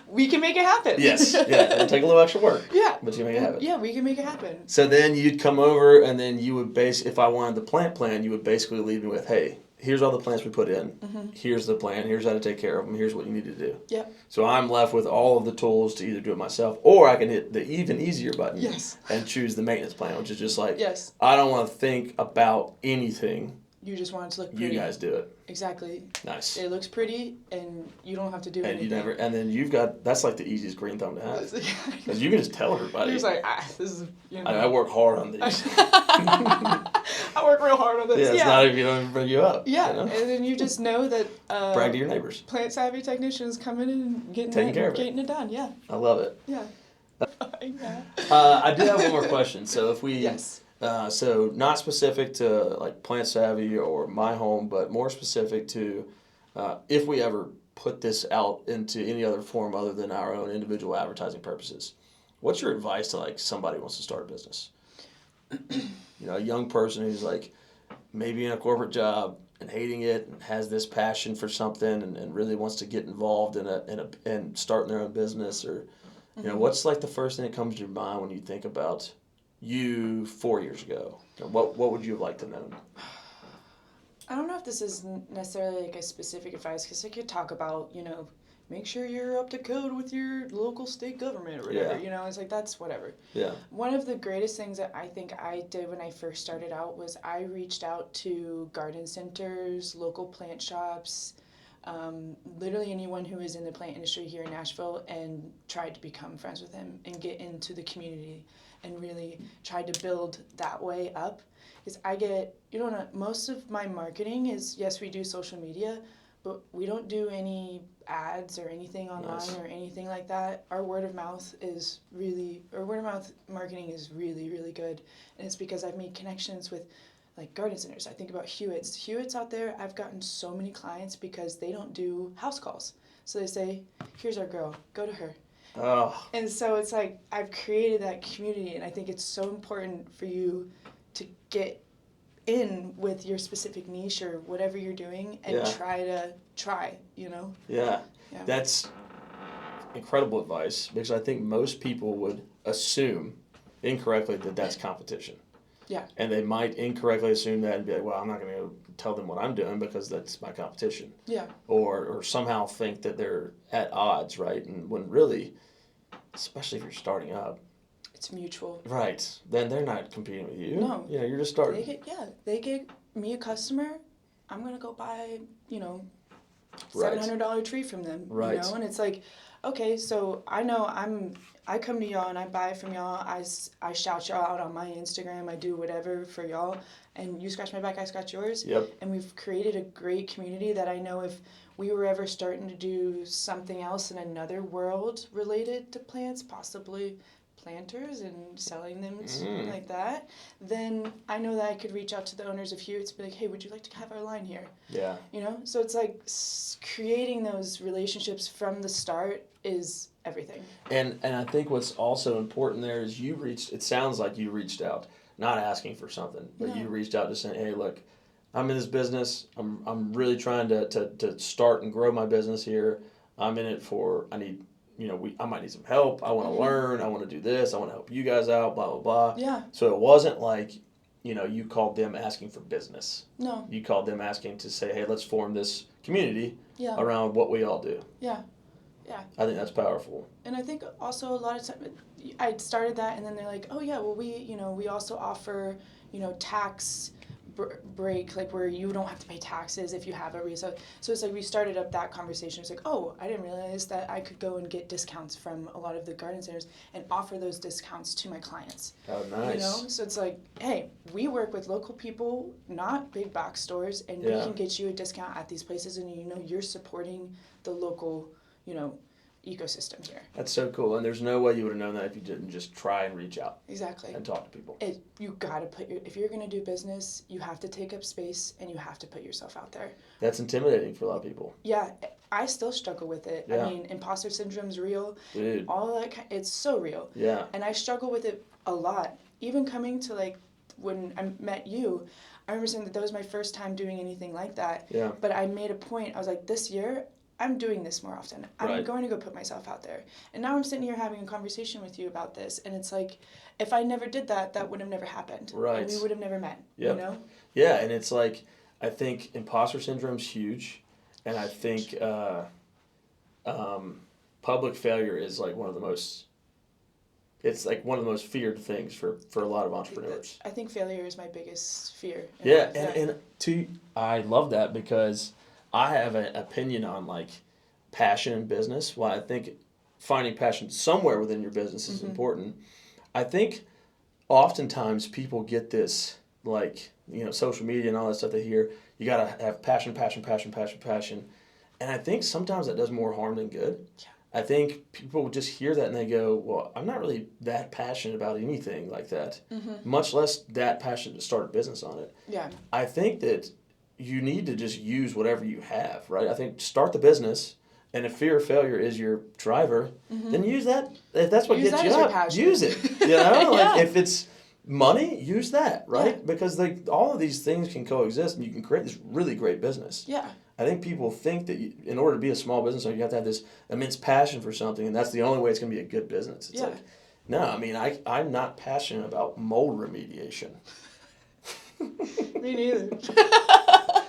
we can make it happen. Yes, it'll take a little extra work. Yeah. But you make it happen. Yeah, we can make it happen. So then you'd come over, and then you would if I wanted the plant plan, you would basically leave me with, hey, here's all the plants we put in. Mm-hmm. Here's the plan. Here's how to take care of them. Here's what you need to do. Yep. So I'm left with all of the tools to either do it myself, or I can hit the even easier button and choose the maintenance plan, which is just like, I don't want to think about anything. You just want it to look pretty. You guys do it. Exactly. Nice. It looks pretty, and you don't have to do anything. And then that's like the easiest green thumb to have. Because you can just tell everybody. You're just like, this is, I work hard on these. I work real hard on this. Yeah, it's not if you don't even bring you up. Yeah, and then you just know that... brag to your neighbors. Plant Savvy technicians coming in and getting it done, yeah. I love it. Yeah. I do have one more question. So if we... Yes. So not specific to like Plant Savvy or MyHome, but more specific to if we ever put this out into any other form other than our own individual advertising purposes. What's your advice to like somebody who wants to start a business? A young person who's like maybe in a corporate job and hating it and has this passion for something and really wants to get involved in starting their own business or what's like the first thing that comes to your mind when you think about you 4 years ago? What would you have liked to know? I don't know if this is necessarily like a specific advice, because I could talk about, make sure you're up to code with your local state government or whatever. It's like, that's whatever. Yeah. One of the greatest things that I think I did when I first started out was I reached out to garden centers, local plant shops, literally anyone who is in the plant industry here in Nashville, and tried to become friends with them and get into the community and really tried to build that way up. Because most of my marketing is, yes, we do social media, but we don't do any ads or anything online or anything like that. Our word of mouth marketing is really, really good. And it's because I've made connections with like garden centers. I think about Hewitt's out there. I've gotten so many clients because they don't do house calls. So they say, here's our girl, go to her. Oh. And so it's like, I've created that community, and I think it's so important for you to get in with your specific niche or whatever you're doing and try. Yeah. That's incredible advice, because I think most people would assume incorrectly that that's competition. Yeah. And they might incorrectly assume that and be like, well, I'm not going to tell them what I'm doing because that's my competition. Yeah. Or somehow think that they're at odds, right? And when really, especially if you're starting up, it's mutual. right. Then they're not competing with you. No. You're just starting. They get me a customer, I'm going to go buy, Right. $700 tree from them. Right. And it's like, okay, so I know I come to y'all and I buy from y'all. I shout y'all out on my Instagram. I do whatever for y'all. And you scratch my back, I scratch yours. Yep. And we've created a great community that I know if we were ever starting to do something else in another world related to plants, possibly planters and selling them like that, then I know that I could reach out to the owners of Hewitt's and be like, hey, would you like to have our line here? Yeah. So it's like creating those relationships from the start is everything. And I think what's also important there is it sounds like you reached out, not asking for something, but you reached out to saying, hey, look, I'm in this business. I'm really trying to start and grow my business here. I'm in it I might need some help. I want to learn. I want to do this. I want to help you guys out, blah, blah, blah. Yeah. So it wasn't like, you called them asking for business. No. You called them asking to say, hey, let's form this community around what we all do. Yeah. Yeah. I think that's powerful. And I think also a lot of times I started that, and then they're like, oh yeah, well we also offer, tax break, like where you don't have to pay taxes if you have a resale. So it's like we started up that conversation. It's like, oh, I didn't realize that I could go and get discounts from a lot of the garden centers and offer those discounts to my clients. Oh, nice. So it's like, hey, we work with local people, not big box stores, and we can get you a discount at these places, and you're supporting the local, ecosystem here. That's so cool. And there's no way you would have known that if you didn't just try and reach out. Exactly. And talk to people. You gotta if you're gonna do business, you have to take up space and you have to put yourself out there. That's intimidating for a lot of people. Yeah, I still struggle with it. Yeah. I mean, imposter syndrome's real. Dude. All that, it's so real. Yeah. And I struggle with it a lot. Even coming to when I met you, I remember saying that was my first time doing anything like that. Yeah. But I made a point. I was like, this year, I'm doing this more often. I'm going to go put myself out there. And now I'm sitting here having a conversation with you about this. And it's like, if I never did that, that would have never happened. Right. And we would have never met, Yeah, and it's like, I think imposter syndrome's huge. And I think public failure is like one of the most feared things for a lot of entrepreneurs. I think failure is my biggest fear. Yeah, I love that, because I have an opinion on passion in business. While I think finding passion somewhere within your business is important, I think oftentimes people get this social media and all that stuff they hear. You gotta have passion, and I think sometimes that does more harm than good. Yeah. I think people just hear that and they go, well, I'm not really that passionate about anything like that, much less that passionate to start a business on it. Yeah. I think that you need to just use whatever you have, right? I think start the business, and if fear of failure is your driver, then use that. If that's what gets you up, use it. If it's money, use that, right? Yeah. Because all of these things can coexist, and you can create this really great business. Yeah. I think people think that in order to be a small business owner, you have to have this immense passion for something, and that's the only way it's going to be a good business. It's No, I mean, I'm not passionate about mold remediation. Me neither.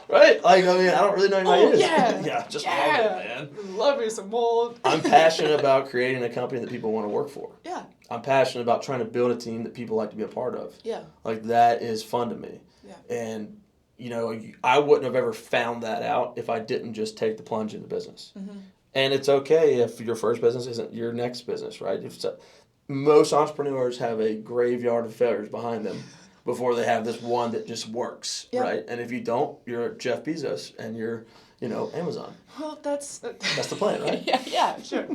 Right? Like, I mean, I don't really know anybody is. Yeah. Yeah, just yeah. love it, man. Love me some mold. I'm passionate about creating a company that people want to work for. Yeah. I'm passionate about trying to build a team that people like to be a part of. Yeah. Like, that is fun to me. Yeah. And, I wouldn't have ever found that out if I didn't just take the plunge into business. Mm-hmm. And it's okay if your first business isn't your next business, right? Most entrepreneurs have a graveyard of failures behind them before they have this one that just works, right? And if you don't, you're Jeff Bezos and you're, Amazon. Well, that's the plan, right? yeah, sure.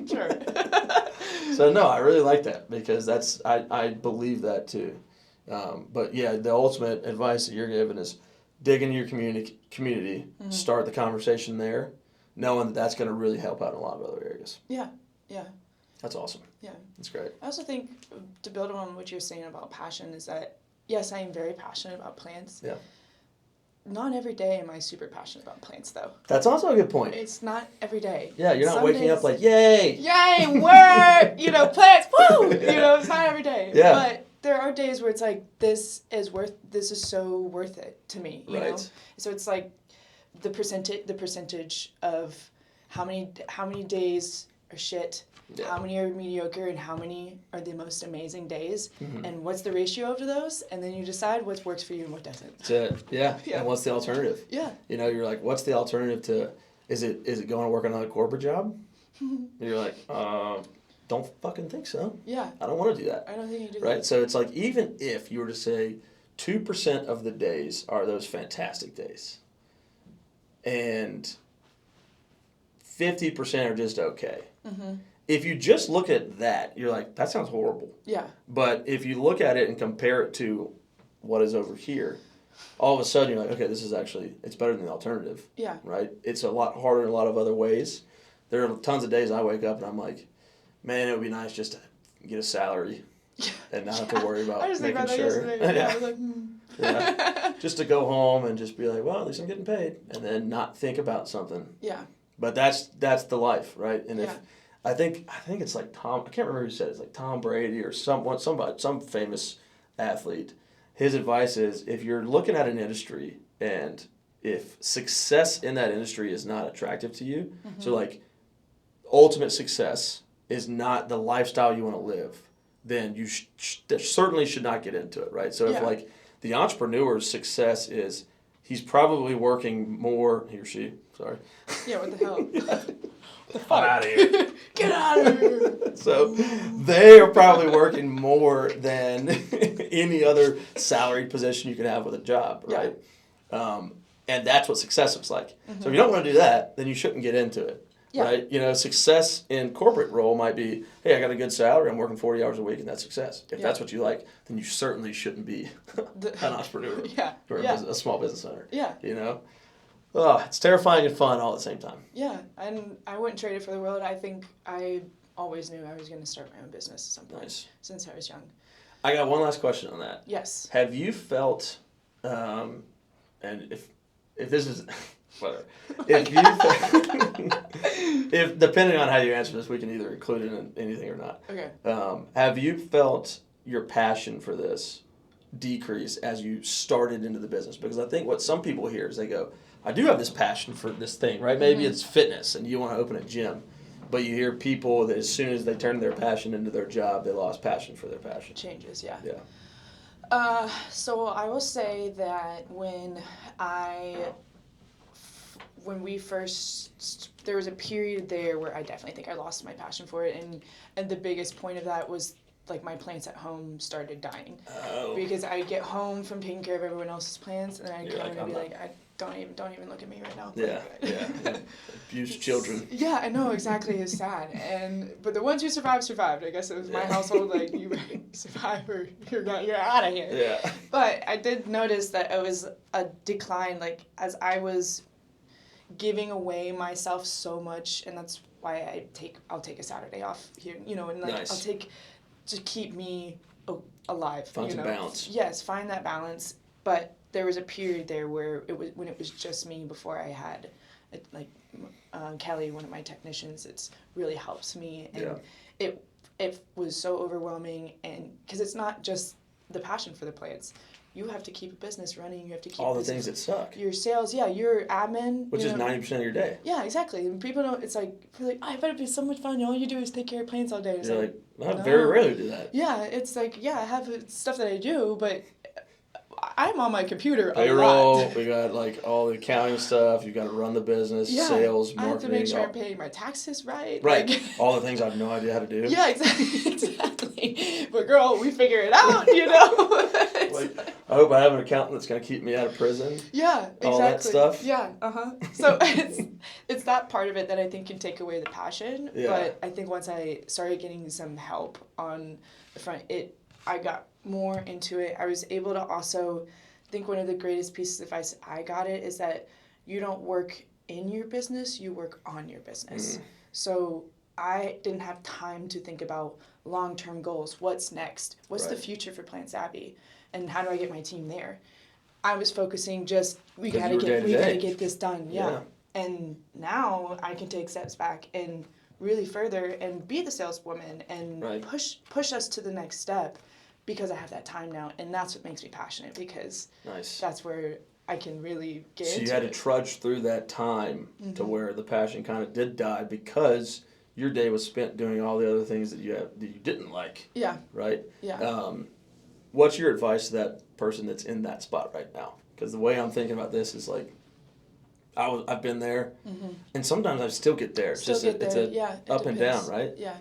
So no, I really like that because I believe that too. But yeah, the ultimate advice that you're giving is dig into your community, mm-hmm. start the conversation there, knowing that that's going to really help out in a lot of other areas. Yeah. That's awesome. Yeah. That's great. I also think, to build on what you're saying about passion, is that, yes, I am very passionate about plants. Yeah. Not every day am I super passionate about plants, though. That's also a good point. It's not every day. Yeah, you're not waking up like, yay! Yay, work! Plants, woo! It's not every day. Yeah. But there are days where it's like, this is so worth it to me, you know? So it's like the percentage of how many days are shit, how many are mediocre, and how many are the most amazing days, mm-hmm. and what's the ratio of those, and then you decide what works for you and what doesn't. That's it. Yeah. And what's the alternative? Yeah. You're like, what's the alternative to, is it going to work another corporate job? And you're like, don't fucking think so. Yeah. I don't want to do that. I don't think you do right? that. So it's like, even if you were to say 2% of the days are those fantastic days, and 50% are just okay. Mm-hmm. If you just look at that, you're like, that sounds horrible. Yeah. But if you look at it and compare it to what is over here, all of a sudden you're like, okay, this is actually, it's better than the alternative. Yeah. Right? It's a lot harder in a lot of other ways. There are tons of days I wake up and I'm like, man, it would be nice just to get a salary and not have to worry about making sure. Yeah. I was like, yeah. Just to go home and just be like, well, at least I'm getting paid, and then not think about something. Yeah. But that's the life, right? And if I think it's like Tom. I can't remember who said it. It's like Tom Brady or some famous athlete. His advice is, if you're looking at an industry and if success in that industry is not attractive to you, mm-hmm. so like ultimate success is not the lifestyle you want to live, then you certainly should not get into it, right? So if like the entrepreneur's success is he's probably working more, he or she, sorry. Yeah, what the hell? The fuck? Out of here. Get out of here. So they are probably working more than any other salaried position you can have with a job, right? Yeah. And that's what success looks like. Mm-hmm. So if you don't want to do that, then you shouldn't get into it. Yeah. Right? Success in corporate role might be, hey, I got a good salary, I'm working 40 hours a week, and that's success. If that's what you like, then you certainly shouldn't be an entrepreneur or a small business owner. Yeah. Oh, it's terrifying and fun all at the same time. Yeah, and I wouldn't trade it for the world. I think I always knew I was going to start my own business at some point since I was young. I got one last question on that. Yes. Have you felt, and if this is... Whatever. If depending on how you answer this, we can either include it in anything or not. Okay. Have you felt your passion for this decrease as you started into the business? Because I think what some people hear is they go, I do have this passion for this thing, right? Maybe mm-hmm. it's fitness and you want to open a gym. But you hear people that as soon as they turn their passion into their job, they lost passion for their passion. Changes, yeah. Yeah. So I will say that when we first, there was a period there where I definitely think I lost my passion for it, and the biggest point of that was like my plants at home started dying. Oh. Because I would get home from taking care of everyone else's plants, and then I'd come in and be like, don't even look at me right now. Yeah. Abused children. Yeah, I know, exactly. It's sad. But the ones who survived. I guess it was my household, like, you survive or you're out of here. Yeah. But I did notice that it was a decline, like, as I was giving away myself so much, and that's why I'll take a Saturday off here, and like nice. I'll take to keep me alive. Find some balance. Yes, find that balance. But there was a period there where when it was just me before I had, Kelly, one of my technicians. It's really helps me, and it was so overwhelming, and because it's not just the passion for the plants. You have to keep a business running. You have to keep all the things that suck. Your sales, your admin, which is 90% of your day. Yeah, exactly. And people don't. It's like, oh, I bet it'd be so much fun. All you do is take care of plants all day. It's You're like, I very rarely do that. Yeah, it's like, I have stuff that I do, but I'm on my computer Payroll, a lot. we got like all the accounting stuff. You got to run the business, sales, marketing. I have to make sure I'm paying my taxes right. Right. Like, all the things I have no idea how to do. Yeah, exactly. But girl, we figure it out, you know. Like, I hope I have an accountant that's going to keep me out of prison. Yeah, exactly. All that stuff. Yeah, So it's that part of it that I think can take away the passion. Yeah. But I think once I started getting some help on the front, I got more into it. I was able to also, I think one of the greatest pieces of advice I got is that you don't work in your business, you work on your business. So I didn't have time to think about long-term goals. What's next? What's the future for Plant Savvy? And how do I get my team there? I was focusing just, we gotta get this done. Yeah. And now I can take steps back and really further and be the saleswoman and push us to the next step, because I have that time now, and that's what makes me passionate, because that's where I can really get into it. So you had to trudge through that time to where the passion kind of did die, because your day was spent doing all the other things that you didn't like. Yeah. Right? Yeah. What's your advice to that person that's in that spot right now? Because the way I'm thinking about this is like, I've been there, and sometimes I still get there. It's up and down, right? Yeah.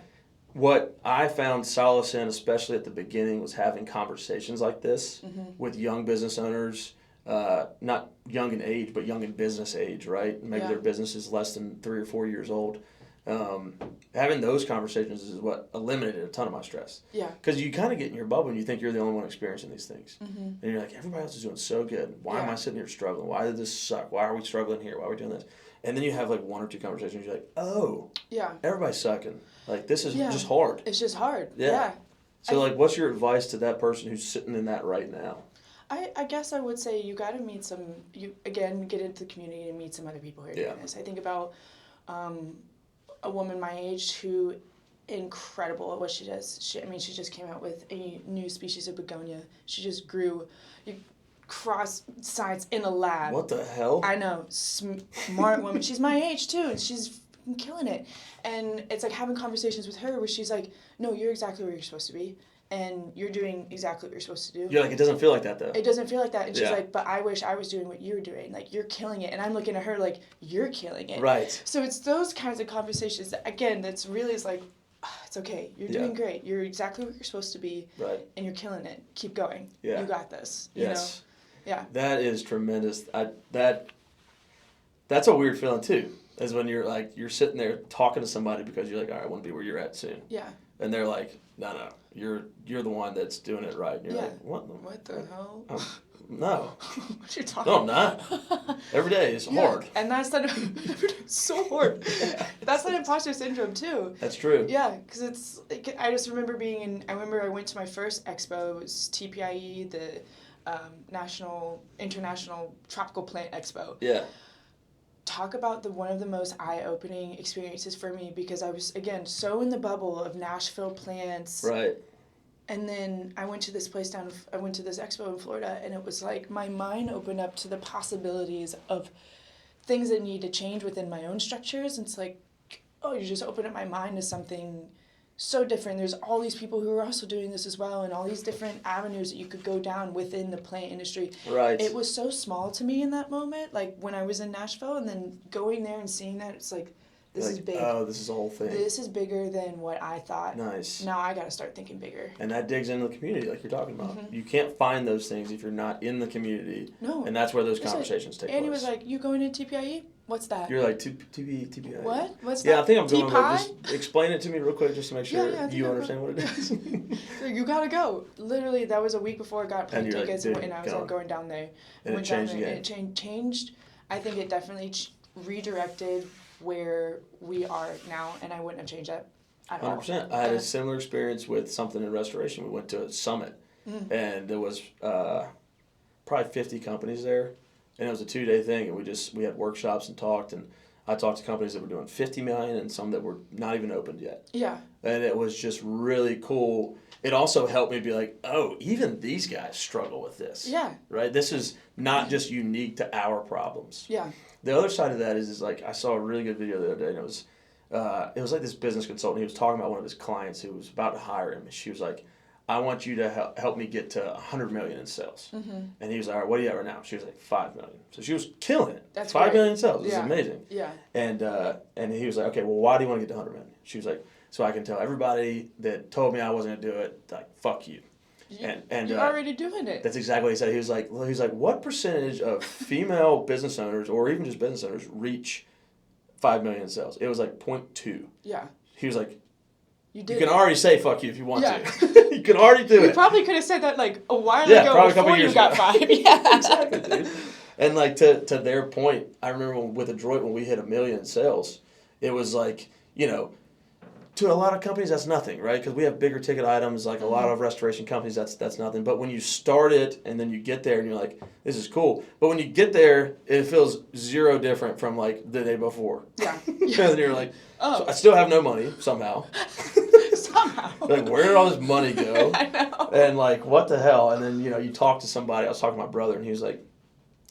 What I found solace in, especially at the beginning, was having conversations like this with young business owners, not young in age, but young in business age, right? Maybe their business is less than 3 or 4 years old. Having those conversations is what eliminated a ton of my stress. Yeah. Because you kind of get in your bubble and you think you're the only one experiencing these things. And you're like, everybody else is doing so good. Why am I sitting here struggling? Why did this suck? Why are we struggling here? Why are we doing this? And then you have like 1 or 2 conversations. You're like, oh, everybody's sucking. Like, this is just hard. It's just hard. Yeah. So, what's your advice to that person who's sitting in that right now? I guess I would say you got to meet get into the community and meet some other people who are doing this. I think about a woman my age who incredible at what she does. She just came out with a new species of begonia. She just grew cross sides in a lab. What the hell? I know. Smart woman. She's my age too, and she's killing it. And it's like having conversations with her where she's like, no, you're exactly where you're supposed to be, and you're doing exactly what you're supposed to do. You're like, it doesn't feel like that though. It doesn't feel like that. And she's like, but I wish I was doing what you're doing. Like, you're killing it. And I'm looking at her like, you're killing it. Right. So it's those kinds of conversations that, again, that's really is like, it's okay. You're doing great. You're exactly where you're supposed to be. Right. And you're killing it. Keep going. Yeah. You got this. You know? Yeah. That is tremendous. That's a weird feeling too. Is when you're sitting there talking to somebody because you're like, all right, I want to be where you're at soon. Yeah. And they're like, no, you're the one that's doing it right. And you're like, what the hell? No. What you talking about? No, I'm not. Every day is hard. And that's so hard. That's that imposter syndrome too. That's true. Yeah, because I just remember I went to my first expo. It was TPIE, the International Tropical Plant Expo. Yeah. Talk about one of the most eye-opening experiences for me, because I was, again, so in the bubble of Nashville plants. Right. And then I went to this expo in Florida, and it was like my mind opened up to the possibilities of things that need to change within my own structures. And it's like, oh, you just open up my mind to something so different. There's all these people who are also doing this as well, and all these different avenues that you could go down within the plant industry. Right. It was so small to me in that moment, like when I was in Nashville, and then going there and seeing that, it's like, this is big. Oh, this is a whole thing. This is bigger than what I thought. Nice. Now I got to start thinking bigger. And that digs into the community, like you're talking about. Mm-hmm. You can't find those things if you're not in the community. No. And that's where those conversations take place. Andy was like, you going to TPIE? What's that? You're like, TPIE. What? What's that? Yeah, I think I'm going to just explain it to me real quick just to make sure you understand what it is. You got to go. Literally, that was a week before I got plane tickets, and I was going down there. And it changed again. And it changed. I think it definitely redirected where we are now, and I wouldn't have changed that at all. 100%. I had a similar experience with something in restoration. We went to a summit, and there was probably 50 companies there, and it was a 2-day thing, and we had workshops and talked, and I talked to companies that were doing $50 million and some that were not even opened yet. Yeah. And it was just really cool. It also helped me be like, oh, even these guys struggle with this. Yeah. Right? This is not just unique to our problems. Yeah. The other side of that is like I saw a really good video the other day, and it was like this business consultant. He was talking about one of his clients who was about to hire him. And she was like, I want you to help me get to 100 million in sales. Mm-hmm. And he was like, all right, what are you at right now? She was like, 5 million. So she was killing it. That's 5 great. million in sales. This is amazing. Yeah. And he was like, okay, well, why do you want to get to 100 million? She was like, so I can tell everybody that told me I wasn't going to do it, like, fuck you. And you're already doing it. That's exactly what he said. He was like, what percentage of female business owners or even just business owners reach 5 million in sales? It was like 0.2. Yeah. He was like, you can already say fuck you if you want to. You can already do it. You probably could have said that like a while ago before you got 5. Yeah. Exactly, dude. And like to their point, I remember with Adroit when we hit 1 million in sales, it was like, you know, to a lot of companies that's nothing, right? Because we have bigger ticket items, like a lot of restoration companies, that's nothing. But when you start it and then you get there and you're like, this is cool. But when you get there, it feels zero different from like the day before. Yeah. And then you're like, so I still have no money somehow. Like, where did all this money go? I know. And like, what the hell? And then, you know, you talk to somebody. I was talking to my brother, and he was like,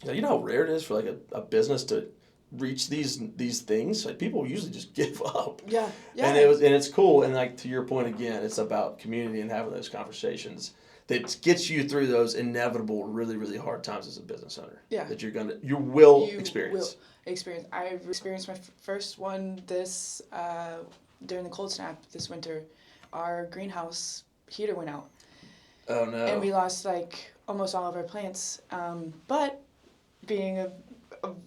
you know how rare it is for like a business to reach these things? Like, people usually just give up. Yeah. Yeah. And it's cool. And like, to your point again, it's about community and having those conversations that gets you through those inevitable, really, really hard times as a business owner. Yeah. That you will experience. I've experienced my first one during the cold snap this winter. Our greenhouse heater went out. Oh no. And we lost like almost all of our plants. But being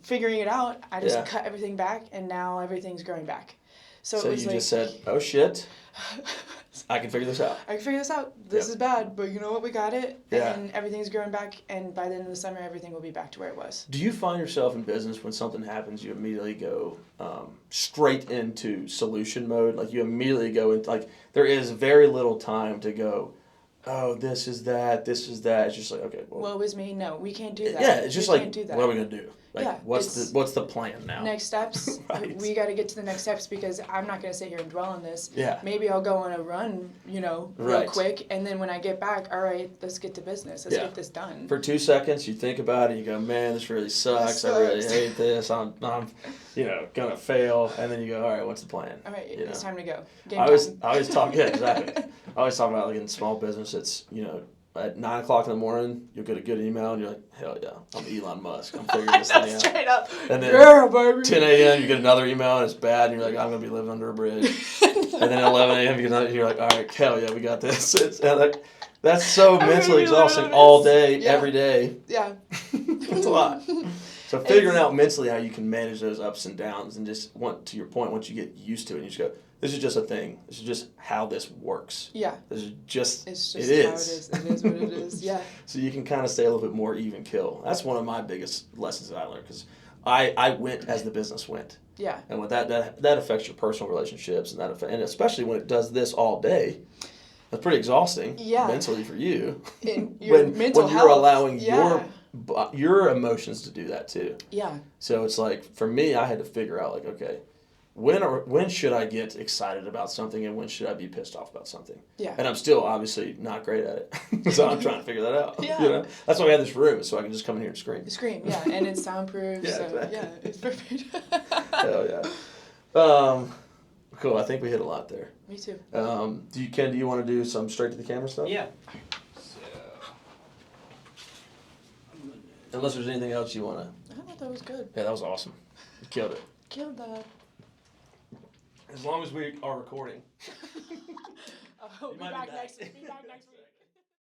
figuring it out, I just cut everything back, and now everything's growing back. So it was you like, just said, oh shit, I can figure this out. This is bad, but you know what? We got it. Yeah. And everything's growing back, and by the end of the summer, everything will be back to where it was. Do you find yourself in business when something happens, you immediately go straight into solution mode? Like, you immediately go into, like, there is very little time to go, oh, this is that. It's just like, okay, well. Woe is me. No, we can't do that. Yeah, it's just we like, can't do that. what are we going to do? Like, Yeah, what's the plan now? Next steps. Right. We got to get to the next steps, because I'm not going to sit here and dwell on this. Yeah. Maybe I'll go on a run, real quick, and then when I get back, all right, let's get to business. Let's get this done. For 2 seconds, you think about it. You go, man, this really sucks. I really hate this. I'm gonna fail. And then you go, all right, what's the plan? All right, it's time to go. I always talk. Yeah, exactly. I always talk about, like, in small business, it's, at 9 o'clock in the morning, you'll get a good email, and you're like, hell yeah, I'm Elon Musk. I'm figuring this thing out. Straight up. And then baby. 10 a.m., you get another email, and it's bad, and you're like, I'm going to be living under a bridge. And then at 11 a.m., you're like, all right, hell yeah, we got this. That's so mentally exhausting all day, every day. Yeah. It's a lot. So figuring out mentally how you can manage those ups and downs, and just, to your point, once you get used to it, you just go, this is just a thing. This is just how this works. Yeah. This is just, it's just it is. How it is. It is what it is. Yeah. So you can kind of stay a little bit more even kill. That's one of my biggest lessons that I learned, because I went as the business went. Yeah. And with that affects your personal relationships, and especially when it does this all day. That's pretty exhausting mentally for you. In your mental when you're health. allowing your emotions to do that too. Yeah. So it's like, for me, I had to figure out, like, okay, when should I get excited about something, and when should I be pissed off about something? Yeah. And I'm still obviously not great at it. So I'm trying to figure that out. Yeah. That's why we have this room, so I can just come in here and scream. Scream, yeah. And it's soundproof. Yeah, so exactly. Yeah, it's perfect. Hell yeah. Cool. I think we hit a lot there. Me too. Ken, do you want to do some straight to the camera stuff? Yeah. Unless there's anything else you want to. I thought that was good. Yeah, that was awesome. You killed it. Killed that. As long as we are recording. Be back next week.